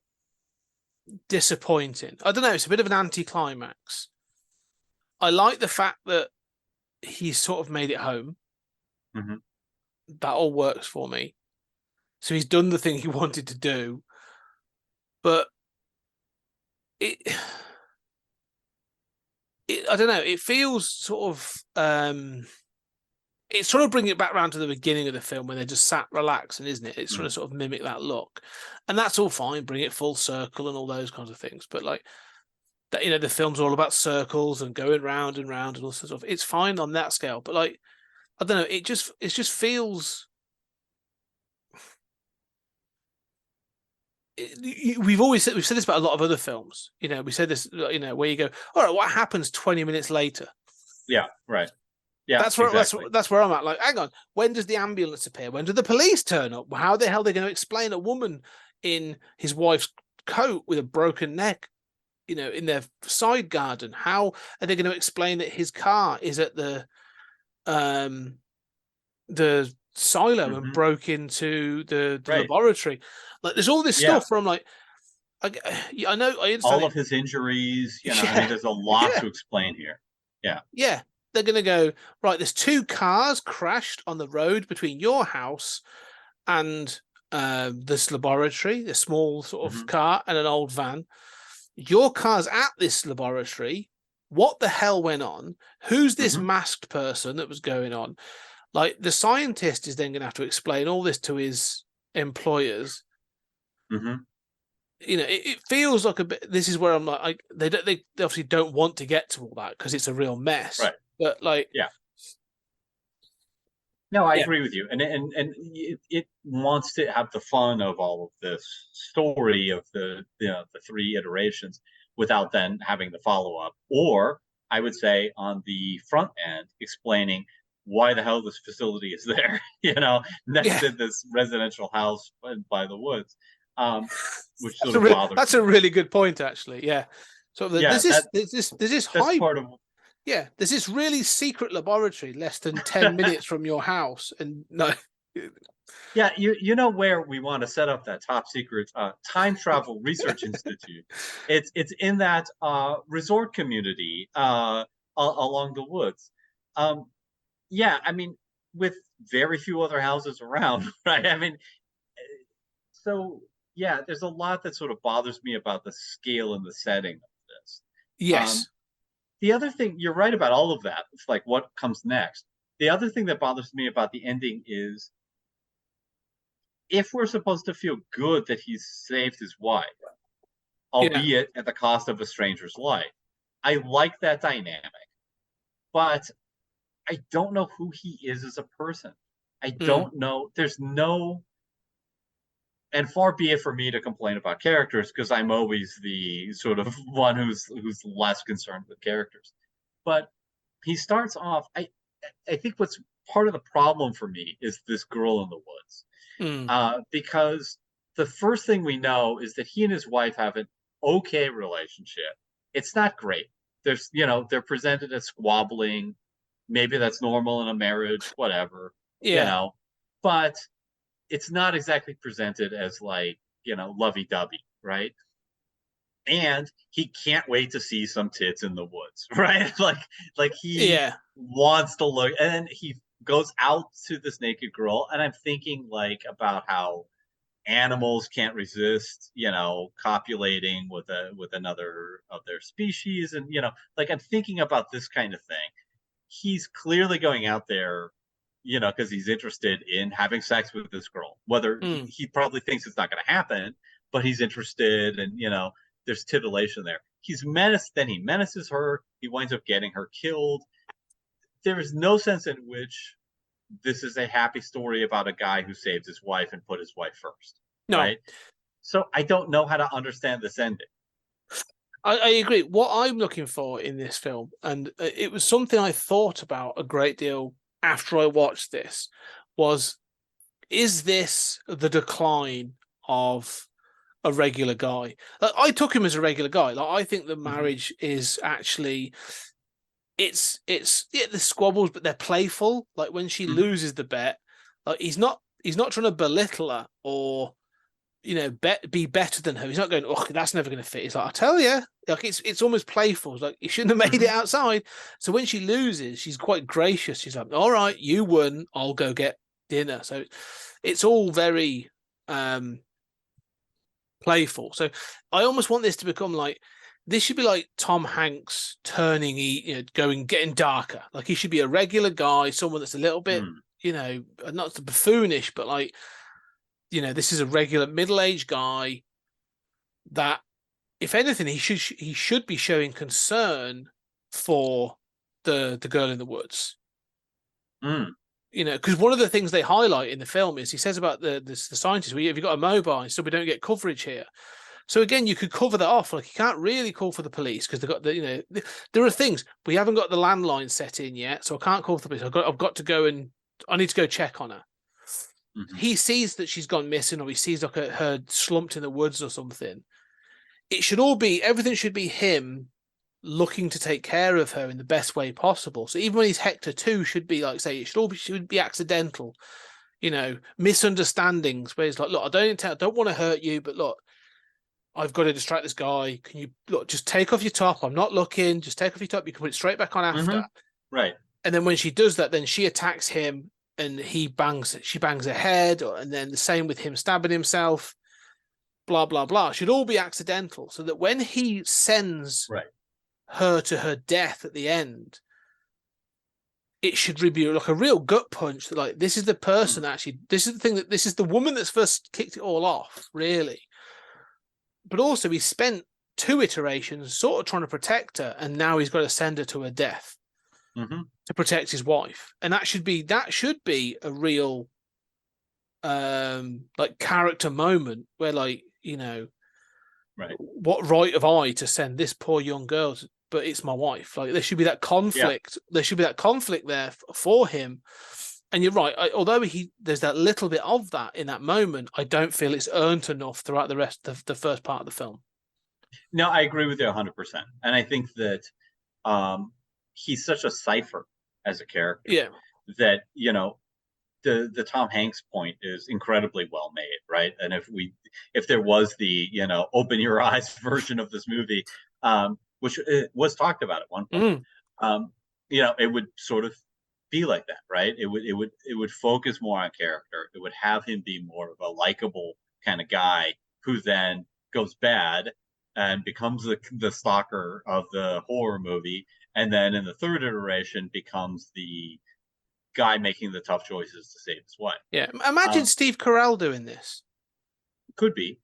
disappointing. I don't know. It's a bit of an anticlimax. I like the fact that he's sort of made it home. That all works for me. So he's done the thing he wanted to do, but I don't know. It feels sort of it's sort of bringing it back around to the beginning of the film when they just sat relaxing, isn't it? It's trying to sort of mimic that look, and that's all fine. Bring it full circle and all those kinds of things. But like that, the film's all about circles and going round and round and all sorts of. It's fine on that scale, but like, I don't know. It just feels. we've said this about a lot of other films. You know, we said this. You know, where you go, all right, what happens 20 minutes later? Yeah, right. Yeah, That's where exactly. that's where I'm at. Like, hang on, when does the ambulance appear? When do the police turn up? How the hell are they going to explain a woman in his wife's coat with a broken neck, you know, in their side garden? How are they going to explain that his car is at the silo and broke into the Right. laboratory? Like, there's all this Yeah. stuff where I'm like, I know, I understand All it. of his injuries, you know, I Yeah. mean, there's a lot Yeah. to explain here. Yeah. Yeah, they're going to go, right, there's two cars crashed on the road between your house and this laboratory, a small sort of car and an old van. Your car's at this laboratory. What the hell went on? Who's this masked person that was going on? Like, the scientist is then going to have to explain all this to his employers. You know, it feels like a bit. This is where I'm like, they obviously don't want to get to all that because it's a real mess. Right. But like, yeah. No, I Yeah. agree with you, and it wants to have the fun of all of this story of the three iterations without then having the follow up, or I would say on the front end explaining why the hell this facility is there, you know, next to this residential house by the woods, which sort of bothers. That's me. a really good point, actually. Yeah. So there's this high. Part of. Yeah, there's this really secret laboratory less than 10 minutes from your house, and no. Yeah, you know where we want to set up that top secret time travel research institute. It's in that resort community along the woods. Yeah, I mean, with very few other houses around, right? I mean, so yeah, there's a lot that sort of bothers me about the scale and the setting of this. Yes. The other thing, you're right about all of that. It's like what comes next. The other thing that bothers me about the ending is if we're supposed to feel good that he's saved his wife, albeit at the cost of a stranger's life, I like that dynamic. But I don't know who he is as a person. I don't know. There's no. And far be it for me to complain about characters, because I'm always the sort of one who's less concerned with characters. But he starts off. I think what's part of the problem for me is this girl in the woods, because the first thing we know is that he and his wife have an okay relationship. It's not great. There's, you know, they're presented as squabbling. Maybe that's normal in a marriage, whatever. Yeah. You know, but it's not exactly presented as like, you know, lovey-dovey, right? And he can't wait to see some tits in the woods, right? like he wants to look, and then he goes out to this naked girl, and I'm thinking like about how animals can't resist, you know, copulating with another of their species, and you know, like I'm thinking about this kind of thing. He's clearly going out there, you know, because he's interested in having sex with this girl. Whether he probably thinks it's not going to happen, but he's interested, and you know, there's titillation there. He's menaced. Then he menaces her. He winds up getting her killed. There is no sense in which this is a happy story about a guy who saved his wife and put his wife first. No. Right? So I don't know how to understand this ending. I agree. What I'm looking for in this film, and it was something I thought about a great deal after I watched this, was, is this the decline of a regular guy? Like, I took him as a regular guy. Like, I think the marriage is actually, it's the squabbles, but they're playful. Like when she loses the bet, like he's not trying to belittle her or, you know, be better than her. He's not going, oh, that's never going to fit. He's like, I tell you, like it's almost playful. It's like, you shouldn't have made it outside. So when she loses, she's quite gracious. She's like, all right, you won. I'll go get dinner. So it's all very playful. So I almost want this to become like, this should be like Tom Hanks turning, getting darker. Like he should be a regular guy, someone that's a little bit, you know, not buffoonish, but like, you know, this is a regular middle-aged guy that, if anything, he should be showing concern for the girl in the woods. You know, because one of the things they highlight in the film is he says about the scientists, have you got a mobile? So we don't get coverage here. So again, you could cover that off. Like, you can't really call for the police because they've got there are things we haven't got the landline set in yet, so I can't call for the police. I've got to go and I need to go check on her. Mhm. He sees that she's gone missing, or he sees like her slumped in the woods or something. It should all be everything should be him looking to take care of her in the best way possible. So even when he's Hector 2, should be like, say, it should be accidental, misunderstandings where he's like, look, I don't want to hurt you, but look, I've got to distract this guy. Can you just take off your top? I'm not looking. Just take off your top. You can put it straight back on after. Right. And then when she does that, then she attacks him and she bangs her head, and then the same with him stabbing himself, blah, blah, blah. It should all be accidental, so that when he sends her to her death at the end, it should be like a real gut punch that, like, this is the person actually, this is the thing, that this is the woman that's first kicked it all off, really. But also he spent 2 iterations sort of trying to protect her, and now he's got to send her to her death to protect his wife. And that should be a real like character moment where, like, what right have I to send this poor young girl but it's my wife? Like, there should be that conflict. There should be that conflict there for him. And you're right. Although there's that little bit of that in that moment, I don't feel it's earned enough throughout the rest of the first part of the film. No, I agree with you 100%. And I think that he's such a cipher as a character. Yeah. That, the Tom Hanks point is incredibly well made, right? And if there was the, open your eyes version of this movie, which was talked about at one point, it would sort of be like that, right? It would focus more on character. It would have him be more of a likable kind of guy who then goes bad and becomes the stalker of the horror movie, and then in the third iteration becomes the guy making the tough choices to save his wife. Yeah, imagine Steve Carell doing this. Could be.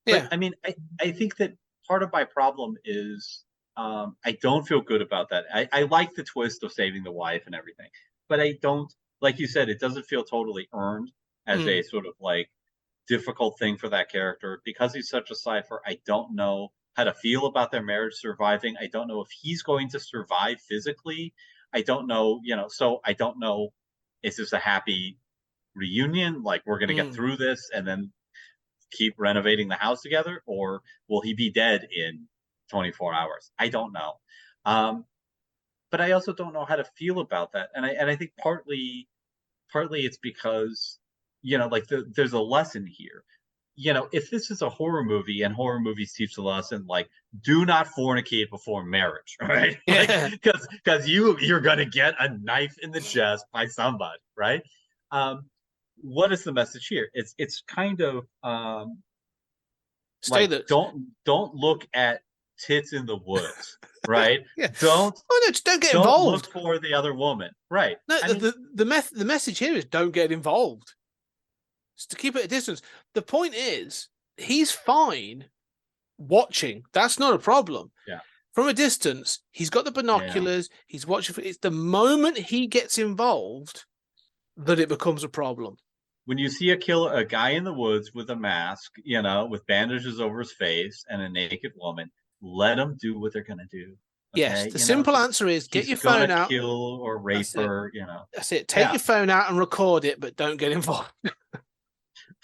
Yeah. But, I mean, I think that part of my problem is I don't feel good about that. I like the twist of saving the wife and everything, but I don't, like you said, it doesn't feel totally earned as a sort of like difficult thing for that character. Because he's such a cipher, I don't know how to feel about their marriage surviving. I don't know if he's going to survive physically. I don't know, so I don't know, is this a happy reunion? Like, we're going to get through this and then keep renovating the house together? Or will he be dead in 24 hours? I don't know. But I also don't know how to feel about that. And I think partly it's because, like there's a lesson here. If this is a horror movie and horror movies teach the lesson, like, do not fornicate before marriage, right? Yeah. Because you're going to get a knife in the chest by somebody, right? What is the message here? It's kind of don't look at tits in the woods, right? Don't get involved. Look for the other woman, right? No, the message here is don't get involved. It's to keep it at a distance. The point is, he's fine watching. That's not a problem. Yeah. From a distance, he's got the binoculars. Yeah. He's watching. It's the moment he gets involved that it becomes a problem. When you see a guy in the woods with a mask, with bandages over his face and a naked woman, let them do what they're going to do. Okay? Yes, the simple answer is get your phone out. Kill or rape her, That's it. Take your phone out and record it, but don't get involved.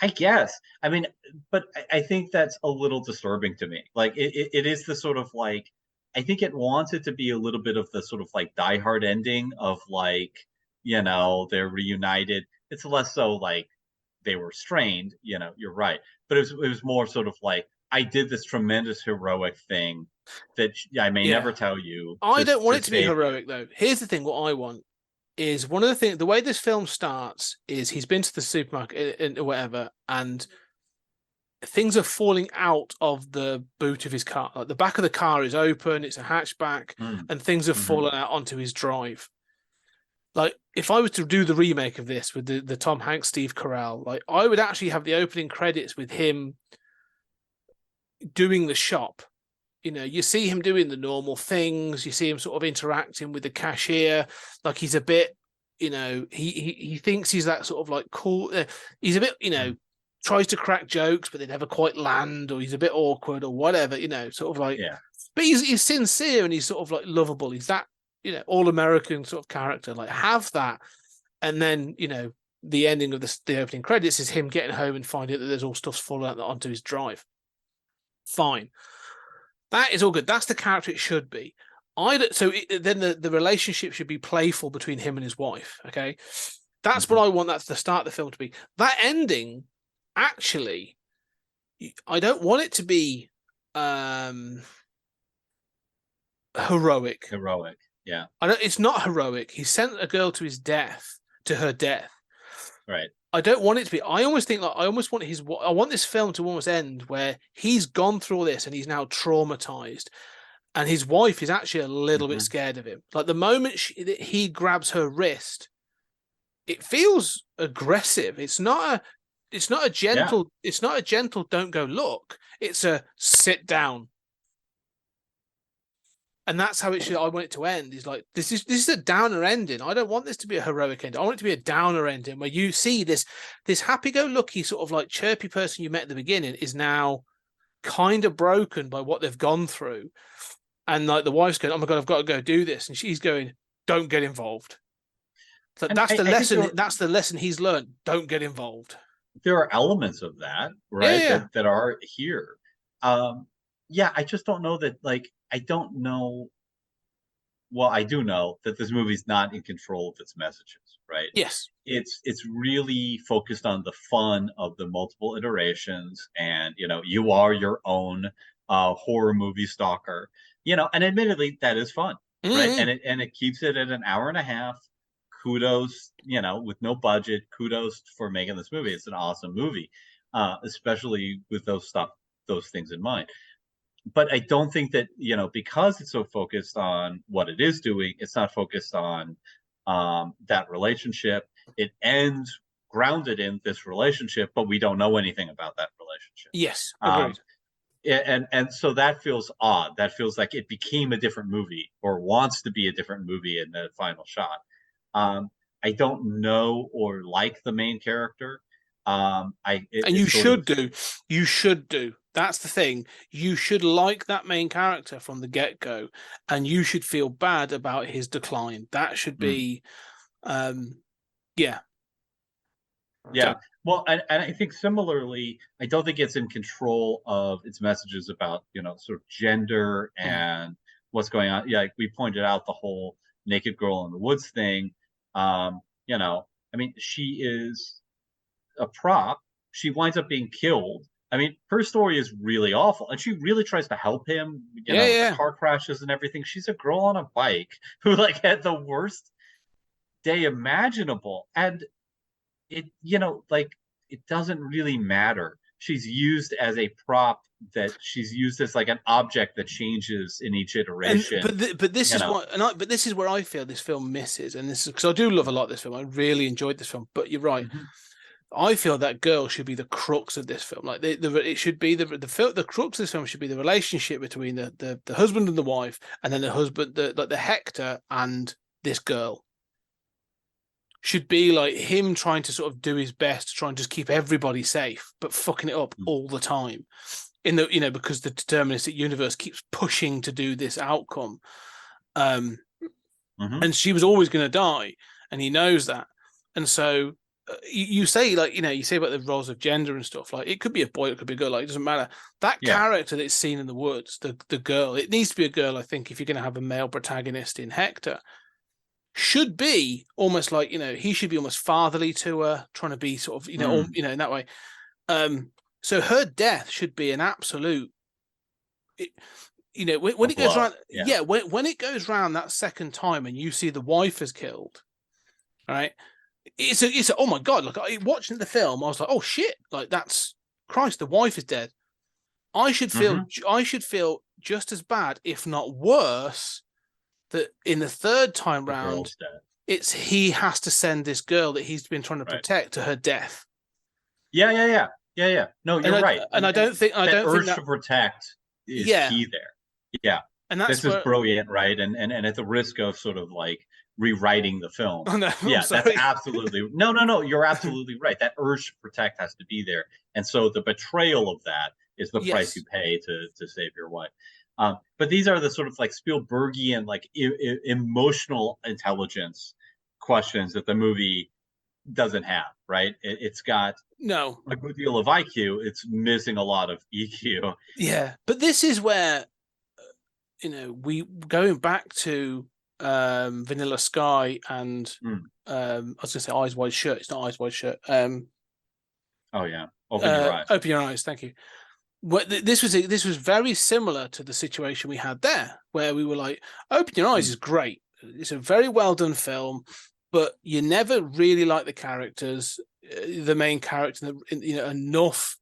I guess. I mean, but I think that's a little disturbing to me. Like, it is the sort of like, I think it wants it to be a little bit of the sort of like Die Hard ending of like, they're reunited. It's less so like they were strained, you're right. But it was more sort of like, I did this tremendous heroic thing that I may never tell you. I don't want it to be heroic, though. Here's the thing. What I want is one of the things, the way this film starts is he's been to the supermarket or whatever, and things are falling out of the boot of his car. Like, the back of the car is open, it's a hatchback, and things have fallen out onto his drive. Like, if I was to do the remake of this with the Tom Hanks, Steve Carell, like, I would actually have the opening credits with him doing the shop. You see him doing the normal things. You see him sort of interacting with the cashier. Like, he's a bit, he thinks he's that sort of like cool. He's a bit, tries to crack jokes, but they never quite land, or he's a bit awkward or whatever, sort of like. Yeah. But he's sincere and he's sort of like lovable. He's that, all American sort of character. Like have that, and then the ending of the opening credits is him getting home and finding that there's all stuff's falling out onto his drive. Fine, that is all good. That's the character it should be. Then the relationship should be playful between him and his wife. Okay, that's what I want. That's the start of the film to be. That ending, actually, I don't want it to be heroic. Heroic, yeah. It's not heroic. He sent a girl to her death. Right. I don't want it to be. I almost think I want this film to almost end where he's gone through all this and he's now traumatized. And his wife is actually a little bit scared of him. Like the moment he grabs her wrist, it feels aggressive. It's not a gentle. Yeah. It's not a gentle. Don't go look. It's a sit down. And that's how it should. I want it to end. Is like this is a downer ending. I don't want this to be a heroic ending. I want it to be a downer ending where you see this happy-go-lucky sort of like chirpy person you met at the beginning is now kind of broken by what they've gone through. And like the wife's going, oh my God, I've got to go do this. And she's going, don't get involved. So that's the lesson. That's the lesson he's learned. Don't get involved. There are elements of that, right? Yeah. That are here. I just don't know that. Like, I don't know. Well, I do know that this movie's not in control of its messages, right? Yes. It's really focused on the fun of the multiple iterations, and you are your own horror movie stalker. And admittedly, that is fun, right? And it keeps it at an hour and a half. Kudos, with no budget. Kudos for making this movie. It's an awesome movie, especially with those things in mind. But I don't think that because it's so focused on what it is doing, it's not focused on that relationship. It ends grounded in this relationship, but we don't know anything about that relationship. Yes, agreed. And so that feels odd. That feels like it became a different movie or wants to be a different movie in the final shot. I don't know or like the main character. You should do. That's the thing. You should like that main character from the get-go, and you should feel bad about his decline. That should be, yeah. Yeah. Well, and I think similarly, I don't think it's in control of its messages about, sort of gender and what's going on. Yeah, like we pointed out the whole naked girl in the woods thing. I mean, she is a prop. She winds up being killed. I mean, her story is really awful, and she really tries to help him. With the car crashes and everything. She's a girl on a bike who had the worst day imaginable, and it doesn't really matter. She's used as a prop, that she's used as like an object that changes in each iteration. But this is where I feel this film misses, and this is because I do love a lot of this film. I really enjoyed this film, but you're right. I feel that girl should be the crux of this film. Like it should be the crux of this film should be the relationship between the husband and the wife, and then the Hector and this girl. Should be like him trying to sort of do his best to try and just keep everybody safe, but fucking it up all the time. Because the deterministic universe keeps pushing to do this outcome. And she was always going to die, and he knows that. And so you say you say about the roles of gender and stuff, like it could be a boy, it could be a girl, like it doesn't matter. That character that's seen in the woods, the girl, it needs to be a girl. I think if you're going to have a male protagonist in Hector, should be almost like he should be almost fatherly to her, trying to be sort of in that way. So her death should be an absolute. When it goes around, when it goes round that second time and you see the wife is killed, right? It's a oh my God! Look, watching the film, I was like, oh shit! Like that's Christ, the wife is dead. I should feel just as bad, if not worse, that in the third time round, it's he has to send this girl that he's been trying to protect to her death. Yeah. No, you're right. And I don't think urge to protect is key there. Yeah, and this is brilliant, right? And at the risk of sort of like rewriting the film. Oh, no, I'm Yeah, that's sorry. absolutely no. You're absolutely right. That urge to protect has to be there, and so the betrayal of that is the price you Yes. pay to save your wife. But these are the sort of like Spielbergian, like emotional intelligence questions that the movie doesn't have. Right? It's got No. a good deal of IQ. It's missing a lot of EQ. Yeah. But this is where, we going back to Vanilla Sky and Mm. I was gonna say Eyes Wide Shut. It's not Eyes Wide Shut. Oh yeah, open your eyes. Open Your Eyes. Thank you. This was very similar to the situation we had there, where we were like, Open Your Eyes is great. It's a very well done film, but you never really like the characters, the main character, enough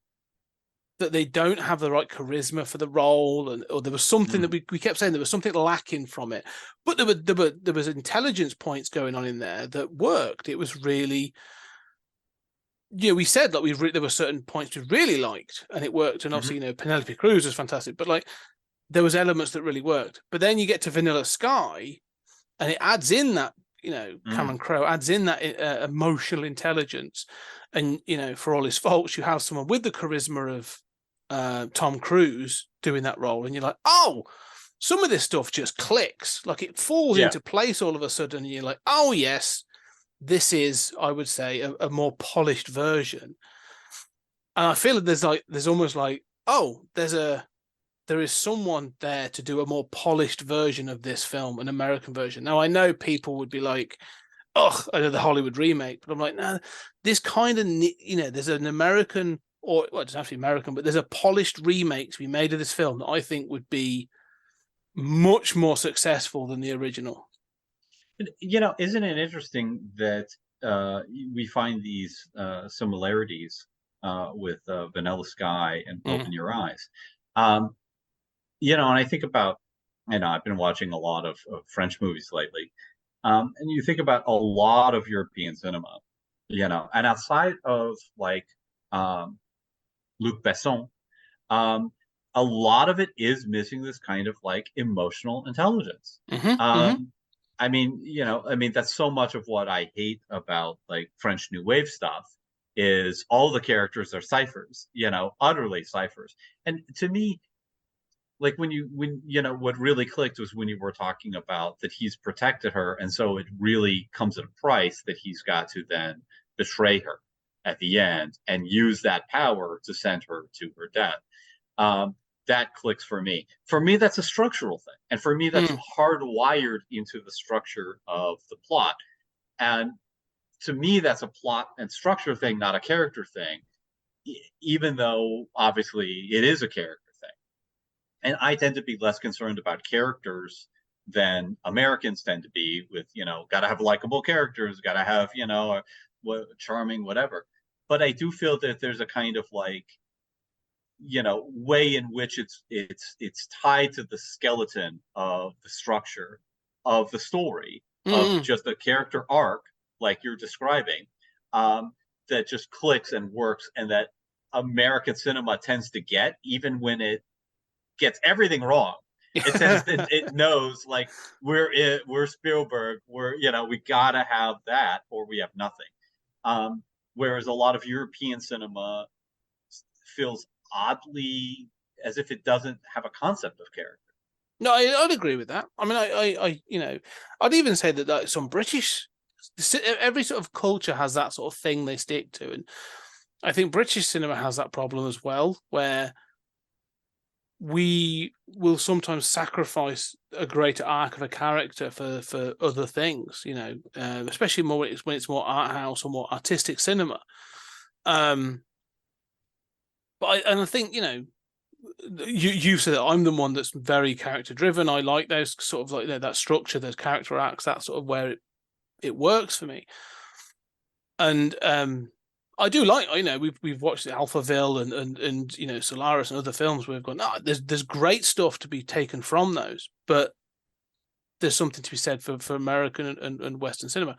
that they don't have the right charisma for the role, or there was something that we kept saying there was something lacking from it. But there was intelligence points going on in there that worked. It was really, we said that there were certain points we really liked, and it worked. And obviously, Penelope Cruz was fantastic, but like there was elements that really worked. But then you get to Vanilla Sky, and it adds in that, Cameron Crowe adds in that emotional intelligence, and for all his faults, you have someone with the charisma of Tom Cruise doing that role, and you're like, oh, some of this stuff just clicks, like it falls into place all of a sudden, and you're like, oh yes, this is, I would say, a more polished version. And I feel that there's almost like, oh, there is someone there to do a more polished version of this film, an American version. Now I know people would be like, oh, I know the Hollywood remake, but I'm like, no, this kind of, there's an American, or well, it doesn't have to be American, but there's a polished remake to be made of this film that I think would be much more successful than the original. Isn't it interesting that we find these similarities with Vanilla Sky and Open Your Eyes? And I think about, I've been watching a lot of French movies lately, and you think about a lot of European cinema, and outside of like Luc Besson, a lot of it is missing this kind of like emotional intelligence. I mean, that's so much of what I hate about like French New Wave stuff is all the characters are ciphers, utterly ciphers. And to me, like when what really clicked was when you were talking about that he's protected her, and so it really comes at a price that he's got to then betray her at the end and use that power to send her to her death. That clicks for me. For me, that's a structural thing. And for me, that's hardwired into the structure of the plot. And to me, that's a plot and structure thing, not a character thing, even though obviously it is a character thing. And I tend to be less concerned about characters than Americans tend to be with, got to have likable characters, got to have, charming, whatever. But I do feel that there's a kind of like, way in which it's tied to the skeleton of the structure of the story of just a character arc like you're describing, that just clicks and works, and that American cinema tends to get, even when it gets everything wrong. It knows like we're Spielberg, we gotta have that or we have nothing. Whereas a lot of European cinema feels oddly as if it doesn't have a concept of character. No, I'd agree with that. I mean, I'd even say that some British, every sort of culture has that sort of thing they stick to, and I think British cinema has that problem as well, where we will sometimes sacrifice a greater arc of a character for other things, especially more when it's more art house or more artistic cinema. But I think, you said that I'm the one that's very character driven. I like those sort of like that structure, those character arcs, that's sort of where it works for me. And I do like, we've watched Alphaville and Solaris and other films where we've gone, there's great stuff to be taken from those, but there's something to be said for American and Western cinema.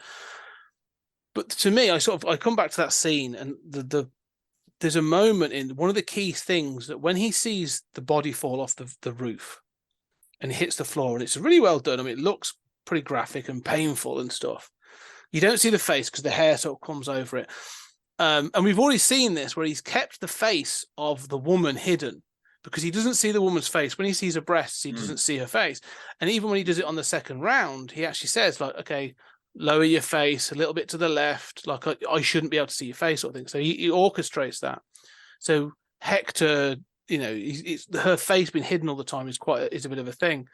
But to me, I come back to that scene, and there's a moment in one of the key things that when he sees the body fall off the roof and hits the floor, and it's really well done. I mean, it looks pretty graphic and painful and stuff. You don't see the face because the hair sort of comes over it. And we've already seen this where he's kept the face of the woman hidden because he doesn't see the woman's face. When he sees her breasts, he doesn't see her face. And even when he does it on the second round, he actually says, like, okay, lower your face a little bit to the left. Like, I shouldn't be able to see your face, sort of thing. So he orchestrates that. So Hector, you know, her face being hidden all the time is a bit of a thing.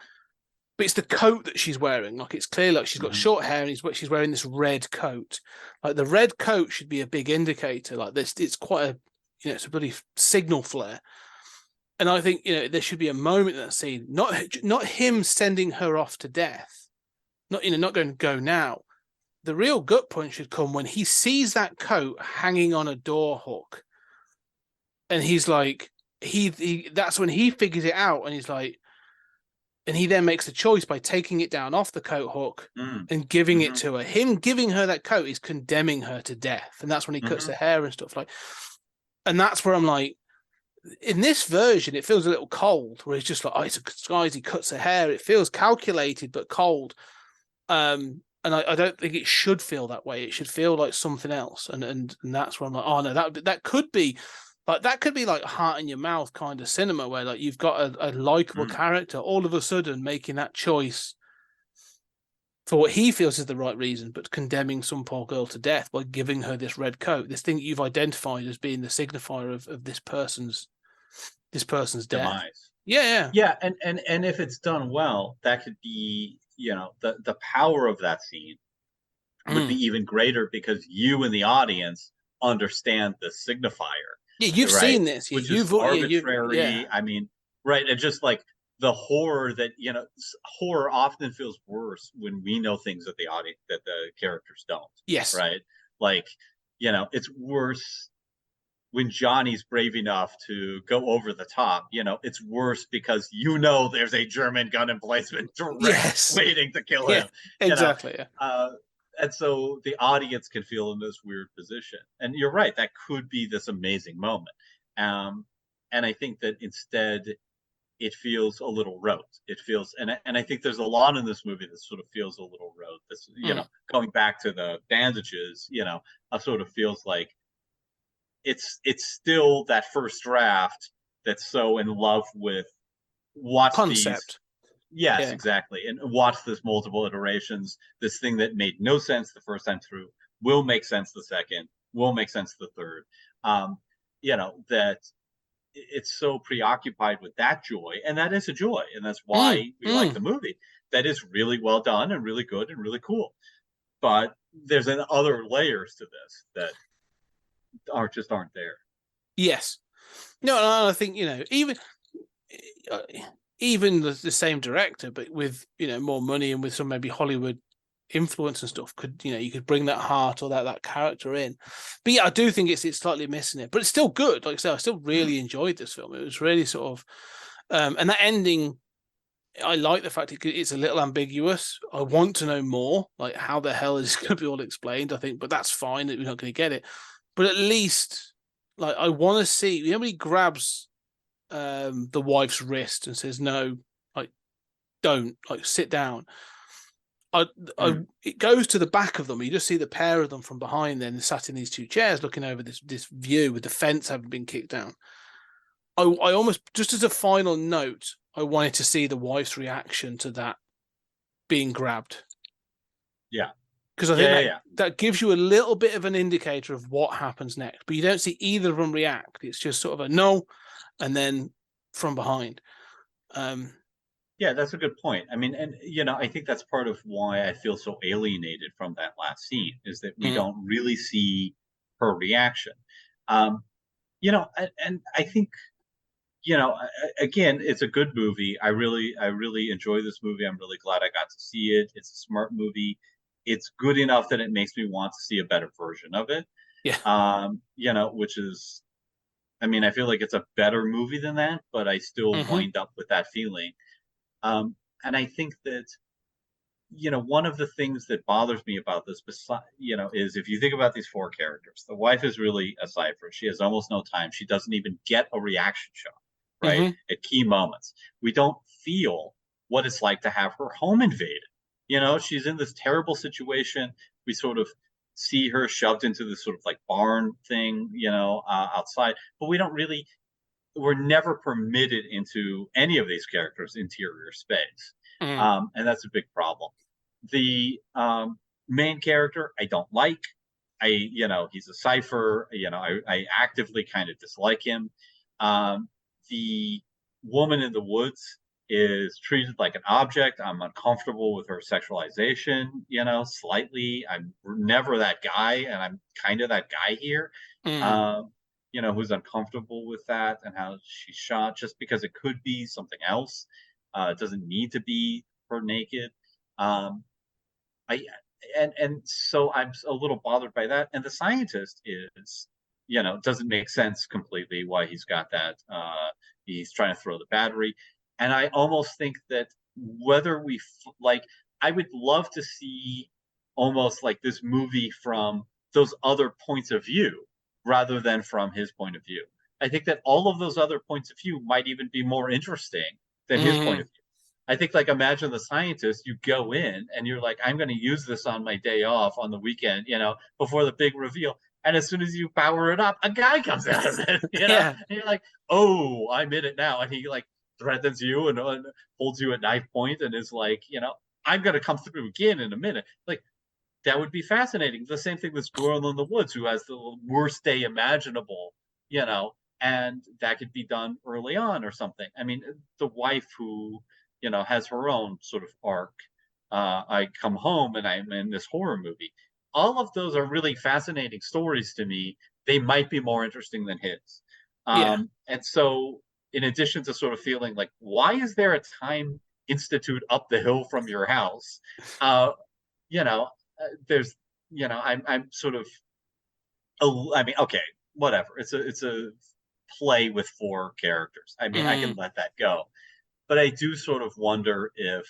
But it's the coat that she's wearing. Like, it's clear, like she's got short hair and she's wearing this red coat. Like, the red coat should be a big indicator. Like this, it's quite a, you know, it's a bloody signal flare. And I think, you know, there should be a moment in that scene, not him sending her off to death, not going to go now. The real gut punch should come when he sees that coat hanging on a door hook, and he's like, that's when he figures it out, and he's like. And he then makes the choice by taking it down off the coat hook and giving it to her. Him giving her that coat is condemning her to death. And that's when he cuts her hair and stuff like. And that's where I'm like, in this version, it feels a little cold, where he's just like, oh, it's a disguise. He cuts her hair. It feels calculated, but cold. And I don't think it should feel that way. It should feel like something else. And that's where I'm like, oh no, that could be. Like, that could be like heart in your mouth kind of cinema, where like you've got a likable character all of a sudden making that choice for what he feels is the right reason, but condemning some poor girl to death by giving her this red coat, this thing that you've identified as being the signifier of this person's death. Demise. Yeah. And if it's done well, that could be, you know, the power of that scene would be even greater because you in the audience understand the signifier. Yeah, you've seen this. Which you've is arbitrary. Yeah. I mean, right. And just like the horror that, you know, horror often feels worse when we know things that the characters don't. Yes. Right. Like, you know, it's worse when Johnny's brave enough to go over the top. You know, it's worse because, you know, there's a German gun emplacement waiting to kill him. Exactly. You know? And so the audience can feel in this weird position. And you're right, that could be this amazing moment. And I think that instead it feels a little rote. It feels, and I think there's a lot in this movie that sort of feels a little rote. This, you know, going back to the bandages, you know, sort of feels like it's still that first draft that's so in love with what's concept. Yes, exactly. And watch this multiple iterations. This thing that made no sense the first time through will make sense the second, will make sense the third. You know, that it's so preoccupied with that joy, and that is a joy, and that's why we like the movie. That is really well done and really good and really cool. But there's other layers to this that aren't there. Yes. No, I think, you know, even the same director, but with, you know, more money and with some maybe Hollywood influence and stuff, could, you know, you could bring that heart or that character in. But yeah, I do think it's slightly missing it, but it's still good. Like I said, I still really enjoyed this film. It was really sort of, and that ending, I like the fact it's a little ambiguous. I want to know more, like how the hell is it going to be all explained, I think, but that's fine that we're not going to get it. But at least, like, I want to see, you know, when he grabs the wife's wrist and says, no, like, don't, like, sit down. It goes to the back of them. You just see the pair of them from behind, then sat in these two chairs looking over this view with the fence having been kicked down. I almost, just as a final note, I wanted to see the wife's reaction to that being grabbed. Yeah. Because I think that gives you a little bit of an indicator of what happens next. But you don't see either of them react. It's just sort of a no, and then from behind. Yeah, that's a good point. I mean, and, you know, I think that's part of why I feel so alienated from that last scene, is that we don't really see her reaction. You know, and I think, you know, again, it's a good movie. I really enjoy this movie. I'm really glad I got to see it. It's a smart movie. It's good enough that it makes me want to see a better version of it. Yeah. You know, which is, I mean, I feel like it's a better movie than that, but I still wind up with that feeling. And I think that, you know, one of the things that bothers me about this, you know, is if you think about these four characters, the wife is really a cipher. She has almost no time. She doesn't even get a reaction shot, right? At key moments. We don't feel what it's like to have her home invaded. You know, she's in this terrible situation. We sort of see her shoved into this sort of like barn thing, outside, but we don't really we're never permitted into any of these characters' interior space, Mm. and that's a big problem. The main character I don't like. He's a cipher. I actively kind of dislike him. The woman in the woods is treated like an object. I'm uncomfortable with her sexualization, slightly. I'm never that guy, and I'm kind of that guy here. Mm. Um, who's uncomfortable with that and how she's shot, just because it could be something else. It doesn't need to be her naked. Um, I and so I'm a little bothered by that. And the scientist is, doesn't make sense completely why he's got that. He's trying to throw the battery, and I almost think that whether like, I would love to see almost like this movie from those other points of view rather than from his point of view. I think that all of those other points of view might even be more interesting than his point Mm. of view. I think, like, imagine the scientist, you go in and you're like, I'm going to use this on my day off on the weekend, before the big reveal. And as soon as you power it up, a guy comes out of it, Yeah. and you're like, oh, I'm in it now. And he like threatens you and holds you at knife point and is like, I'm going to come through again in a minute. Like, that would be fascinating. The same thing with Squirrel in the Woods, who has the worst day imaginable, and that could be done early on or something. I mean, the wife who, has her own sort of arc. I come home and I'm in this horror movie. All of those are really fascinating stories to me. They might be more interesting than his. Yeah. And so, in addition to sort of feeling like, why is there a time institute up the hill from your house? Uh, you know, there's, I'm sort of, I mean, okay, whatever. It's a play with four characters. I mean, I can Mm. let that go, but I do sort of wonder if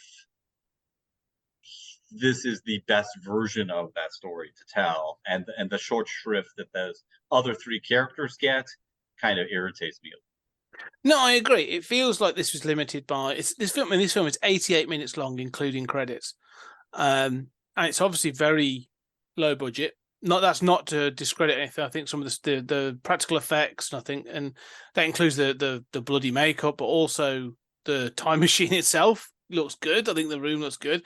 this is the best version of that story to tell, and the short shrift that those other three characters get kind of irritates me. No, I agree. It feels like this was limited by this film. And this film is 88 minutes long, including credits, and it's obviously very low budget. That's not to discredit anything. I think some of the practical effects, and I think, and that includes the bloody makeup, but also the time machine itself looks good. I think the room looks good,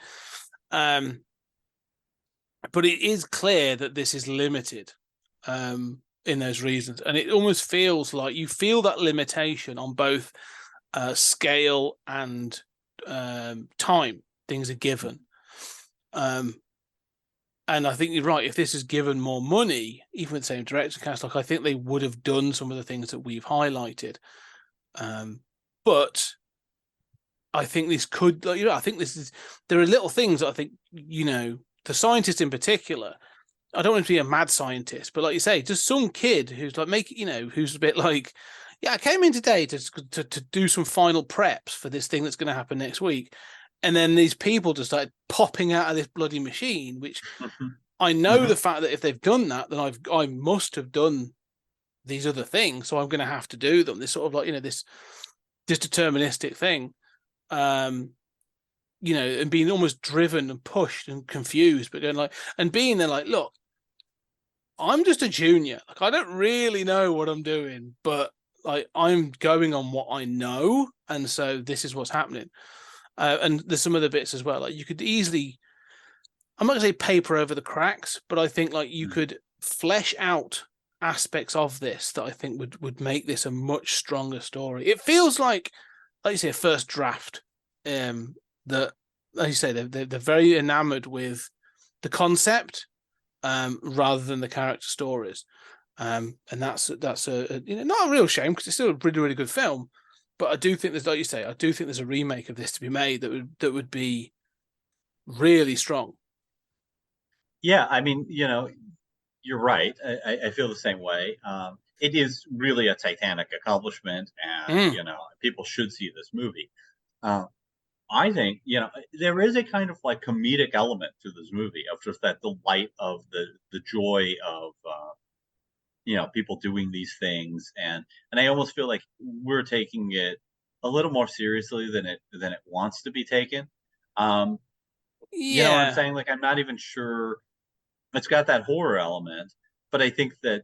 but it is clear that this is limited. In those reasons, and it almost feels like you feel that limitation on both scale and time. Things are given, and I think you're right. If this is given more money, even with the same director cast, like, I think they would have done some of the things that we've highlighted. But I think this could, I think there are little things that I think, the scientist in particular. I don't want to be a mad scientist, but like you say, just some kid who's like who's a bit like, yeah, I came in today to do some final preps for this thing that's going to happen next week, and then these people just started popping out of this bloody machine. Which I know the fact that if they've done that, then I must have done these other things, so I'm going to have to do them. This sort of like this deterministic thing, and being almost driven and pushed and confused, but going like, and being there like, look, I'm just a junior. Like, I don't really know what I'm doing, but like, I'm going on what I know, and so this is what's happening. And there's some other bits as well. Like, you could easily, I'm not gonna say paper over the cracks, but I think like you could flesh out aspects of this that I think would make this a much stronger story. It feels like you say, a first draft. That, like you say, they're very enamored with the concept, rather than the character stories, and that's a not a real shame, because it's still a really, really good film. But I do think there's, like you say, I do think there's a remake of this to be made that would be really strong. Yeah, I mean, you're right. I feel the same way. It is really a titanic accomplishment, and Mm. people should see this movie. Uh, I think, there is a kind of like comedic element to this movie of just that delight of the joy of people doing these things, and I almost feel like we're taking it a little more seriously than it wants to be taken. Um You know what I'm Yeah. saying? Like, I'm not even sure. It's got that horror element, but I think that,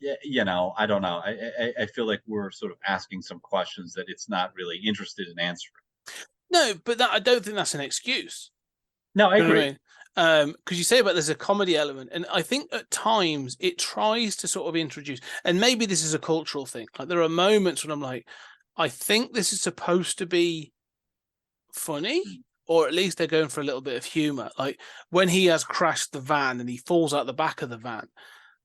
yeah, I don't know. I feel like we're sort of asking some questions that it's not really interested in answering. No, but I don't think that's an excuse. No, I You know what I agree. mean? Because you say about there's a comedy element, and I think at times it tries to sort of introduce, and maybe this is a cultural thing. Like there are moments when I'm like, I think this is supposed to be funny, or at least they're going for a little bit of humor. Like when he has crashed the van and he falls out the back of the van,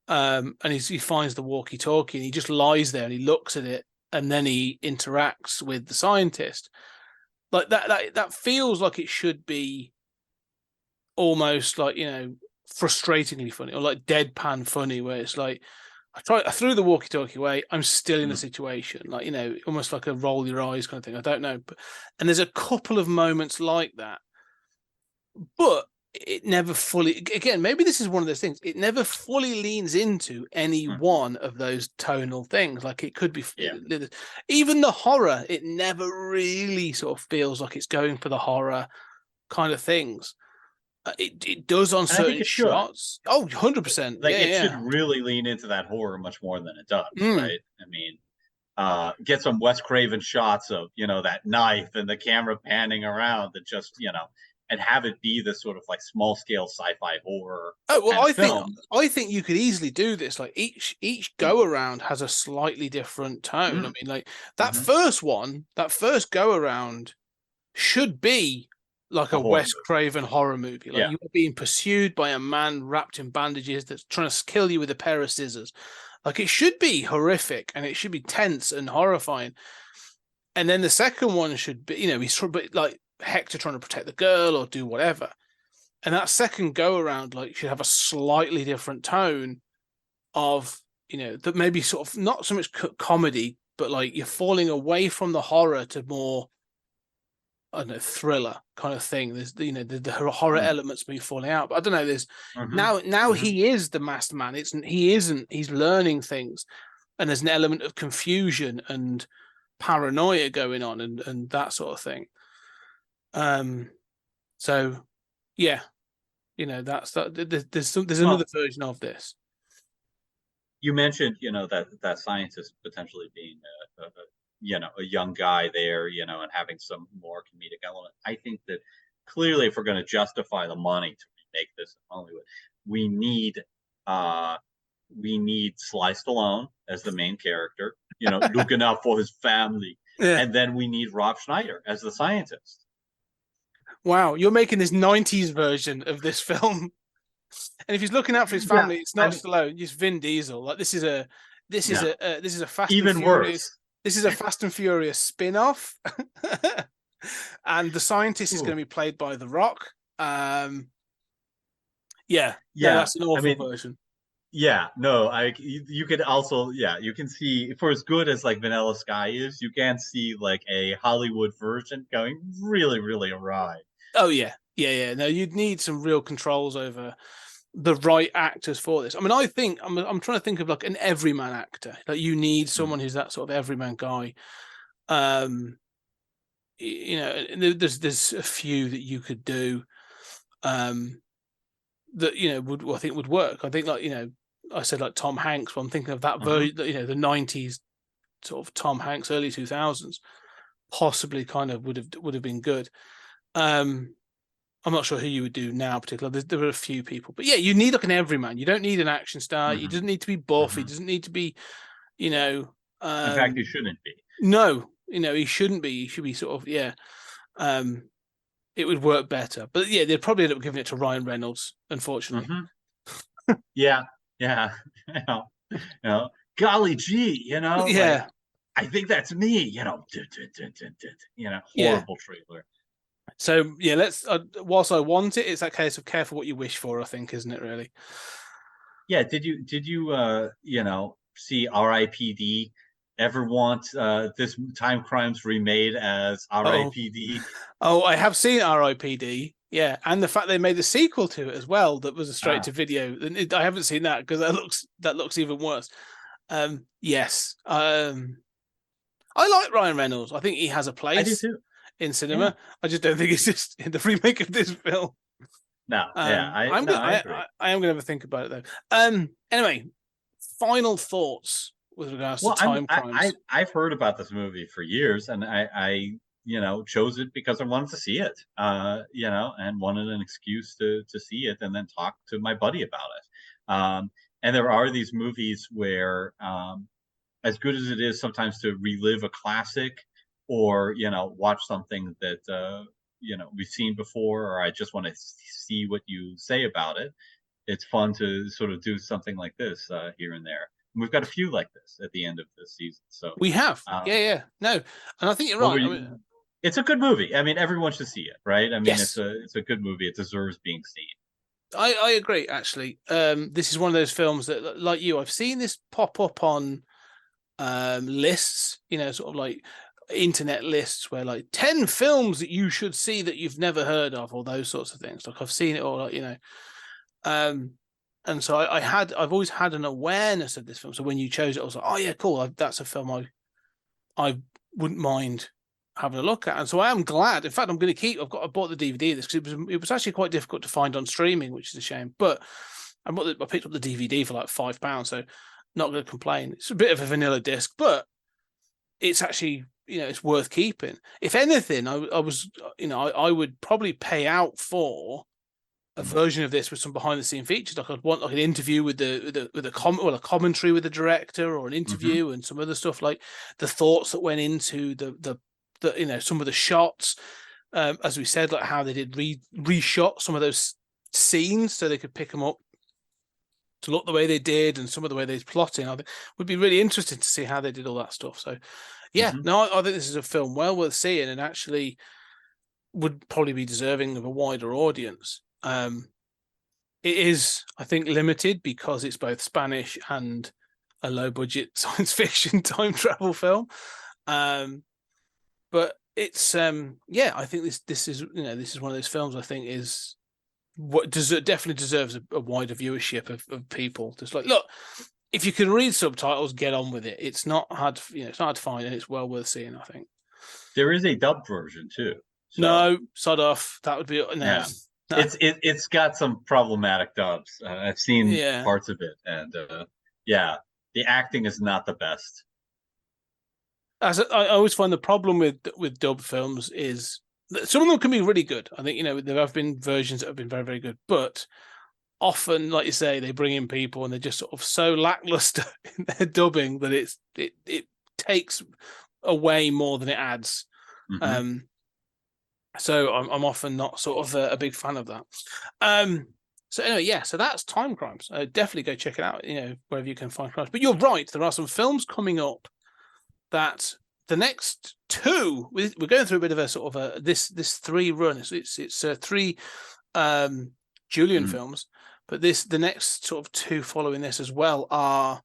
and he finds the walkie-talkie and he just lies there and he looks at it, and then he interacts with the scientist. Like that feels like it should be almost like, frustratingly funny or like deadpan funny, where it's like I threw the walkie-talkie away, I'm still in the situation, like, almost like a roll your eyes kind of thing. I don't know, and there's a couple of moments like that, but it never fully, again, maybe this is one of those things, it never fully leans into any one of those tonal things. Like it could be, even the horror, it never really sort of feels like it's going for the horror kind of things. It does on And I think certain it should. shots. Oh, 100%. Like, Yeah, it should yeah. really lean into that horror much more than it does, Mm. right? I mean, get some Wes Craven shots of, that knife and the camera panning around, that just, and have it be this sort of like small scale sci-fi horror. Oh well, film. I think you could easily do this. Like each go around has a slightly different tone. I mean, like that first go around should be like a Wes Craven horror movie. Like you are being pursued by a man wrapped in bandages that's trying to kill you with a pair of scissors. Like it should be horrific and it should be tense and horrifying. And then the second one should be, he's like Hector trying to protect the girl or do whatever. And that second go around, like, should have a slightly different tone of, that maybe sort of not so much comedy, but like you're falling away from the horror to more, I don't know, thriller kind of thing. There's the horror elements maybe falling out, but I don't know. There's now he is the masked man. He's learning things, and there's an element of confusion and paranoia going on, and that sort of thing. So yeah, that's that. There's another version of this. You mentioned, that scientist potentially being a young guy there, and having some more comedic element. I think that clearly, if we're going to justify the money to remake this in Hollywood, we need Sly Stallone as the main character, looking out for his family, and then we need Rob Schneider as the scientist. Wow, you're making this 90s version of this film. And if he's looking out for his family, it's not Stallone, it's Vin Diesel. Like this is a Fast Even and Furious. Worse. This is a Fast and Furious spin-off. And the scientist is going to be played by The Rock. That's an awful version. Yeah, no, you could also, you can see, for as good as like Vanilla Sky is, you can see like a Hollywood version going really, really awry. Oh yeah. No, you'd need some real controls over the right actors for this. I mean, I think I'm trying to think of like an everyman actor. Like you need someone who's that sort of everyman guy. There's a few that you could do. That I think would work. I think like I said like Tom Hanks. But I'm thinking of that version. The '90s sort of Tom Hanks, early 2000s, possibly kind of would have been good. I'm not sure who you would do now, particularly. There are a few people, but you need like an everyman. You don't need an action star. He doesn't need to be buff. He doesn't need to be, in fact, he shouldn't be. No, he shouldn't be. He should be sort of, it would work better. But they'd probably end up giving it to Ryan Reynolds, unfortunately. Yeah. Golly gee, like, I think that's me, horrible trailer. So let's. Whilst I want it, it's that case of careful what you wish for. I think, isn't it? Really. Yeah. Did you see R.I.P.D. Ever want this Timecrimes remade as R.I.P.D.? Oh, I have seen R.I.P.D. Yeah, and the fact they made a sequel to it as well that was a straight to video. I haven't seen that because that looks even worse. Yes. I like Ryan Reynolds. I think he has a place. I do too. in cinema. Yeah. I just don't think it's just in the remake of this film. No, yeah, I agree. I am gonna have a think about it though. Anyway, final thoughts with regards to Timecrimes. I've heard about this movie for years, and I chose it because I wanted to see it, and wanted an excuse to see it, and then talk to my buddy about it. And there are these movies where, as good as it is sometimes to relive a classic, or watch something that we've seen before, or I just want to see what you say about it. It's fun to sort of do something like this here and there. And we've got a few like this at the end of this season. So We have, yeah, no, and I think you're right. I mean, it's a good movie. I mean, everyone should see it, right? I mean, Yes. it's a good movie. It deserves being seen. I agree. Actually, this is one of those films that, like you, I've seen this pop up on lists. Sort of like internet lists where like 10 films that you should see that you've never heard of, or those sorts of things. Like I've seen it all, and so I've always had an awareness of this film. So when you chose it, I was like, oh yeah, cool. That's a film I wouldn't mind having a look at. And so I am glad. In fact, I'm going to I bought the DVD of this because it was actually quite difficult to find on streaming, which is a shame. But I picked up the DVD for like £5, so not going to complain. It's a bit of a vanilla disc, but it's actually, it's worth keeping. If anything, I would probably pay out for a version of this with some behind the scene features. Like I'd want like an interview with a commentary with the director, or an interview and some other stuff, like the thoughts that went into the some of the shots, as we said, like how they did reshot some of those scenes so they could pick them up to look the way they did, and some of the way they're plotting. I think would be really interesting to see how they did all that stuff. So yeah, no, I think this is a film well worth seeing, and actually would probably be deserving of a wider audience. It is, I think, limited because it's both Spanish and a low budget science fiction time travel film. But it's I think this is one of those films I think is what definitely deserves a wider viewership of people. Just like, look, if you can read subtitles, get on with it. It's not hard, it's not hard to find, and it's well worth seeing, I think. There is a dubbed version too. So. No, sod off. That would be no. Yeah. No. It's got some problematic dubs. I've seen parts of it, and the acting is not the best. As I always find the problem with dubbed films is that some of them can be really good. I think there have been versions that have been very, very good, but often, like you say, they bring in people and they're just sort of so lackluster in their dubbing that it takes away more than it adds. So I'm often not sort of a big fan of that. So anyway, so that's Timecrimes. Definitely go check it out, wherever you can find Crimes. But you're right, there are some films coming up that the next two, we're going through a bit of a sort of this 3 run. It's 3 Julian films, but the next sort of 2 following this as well are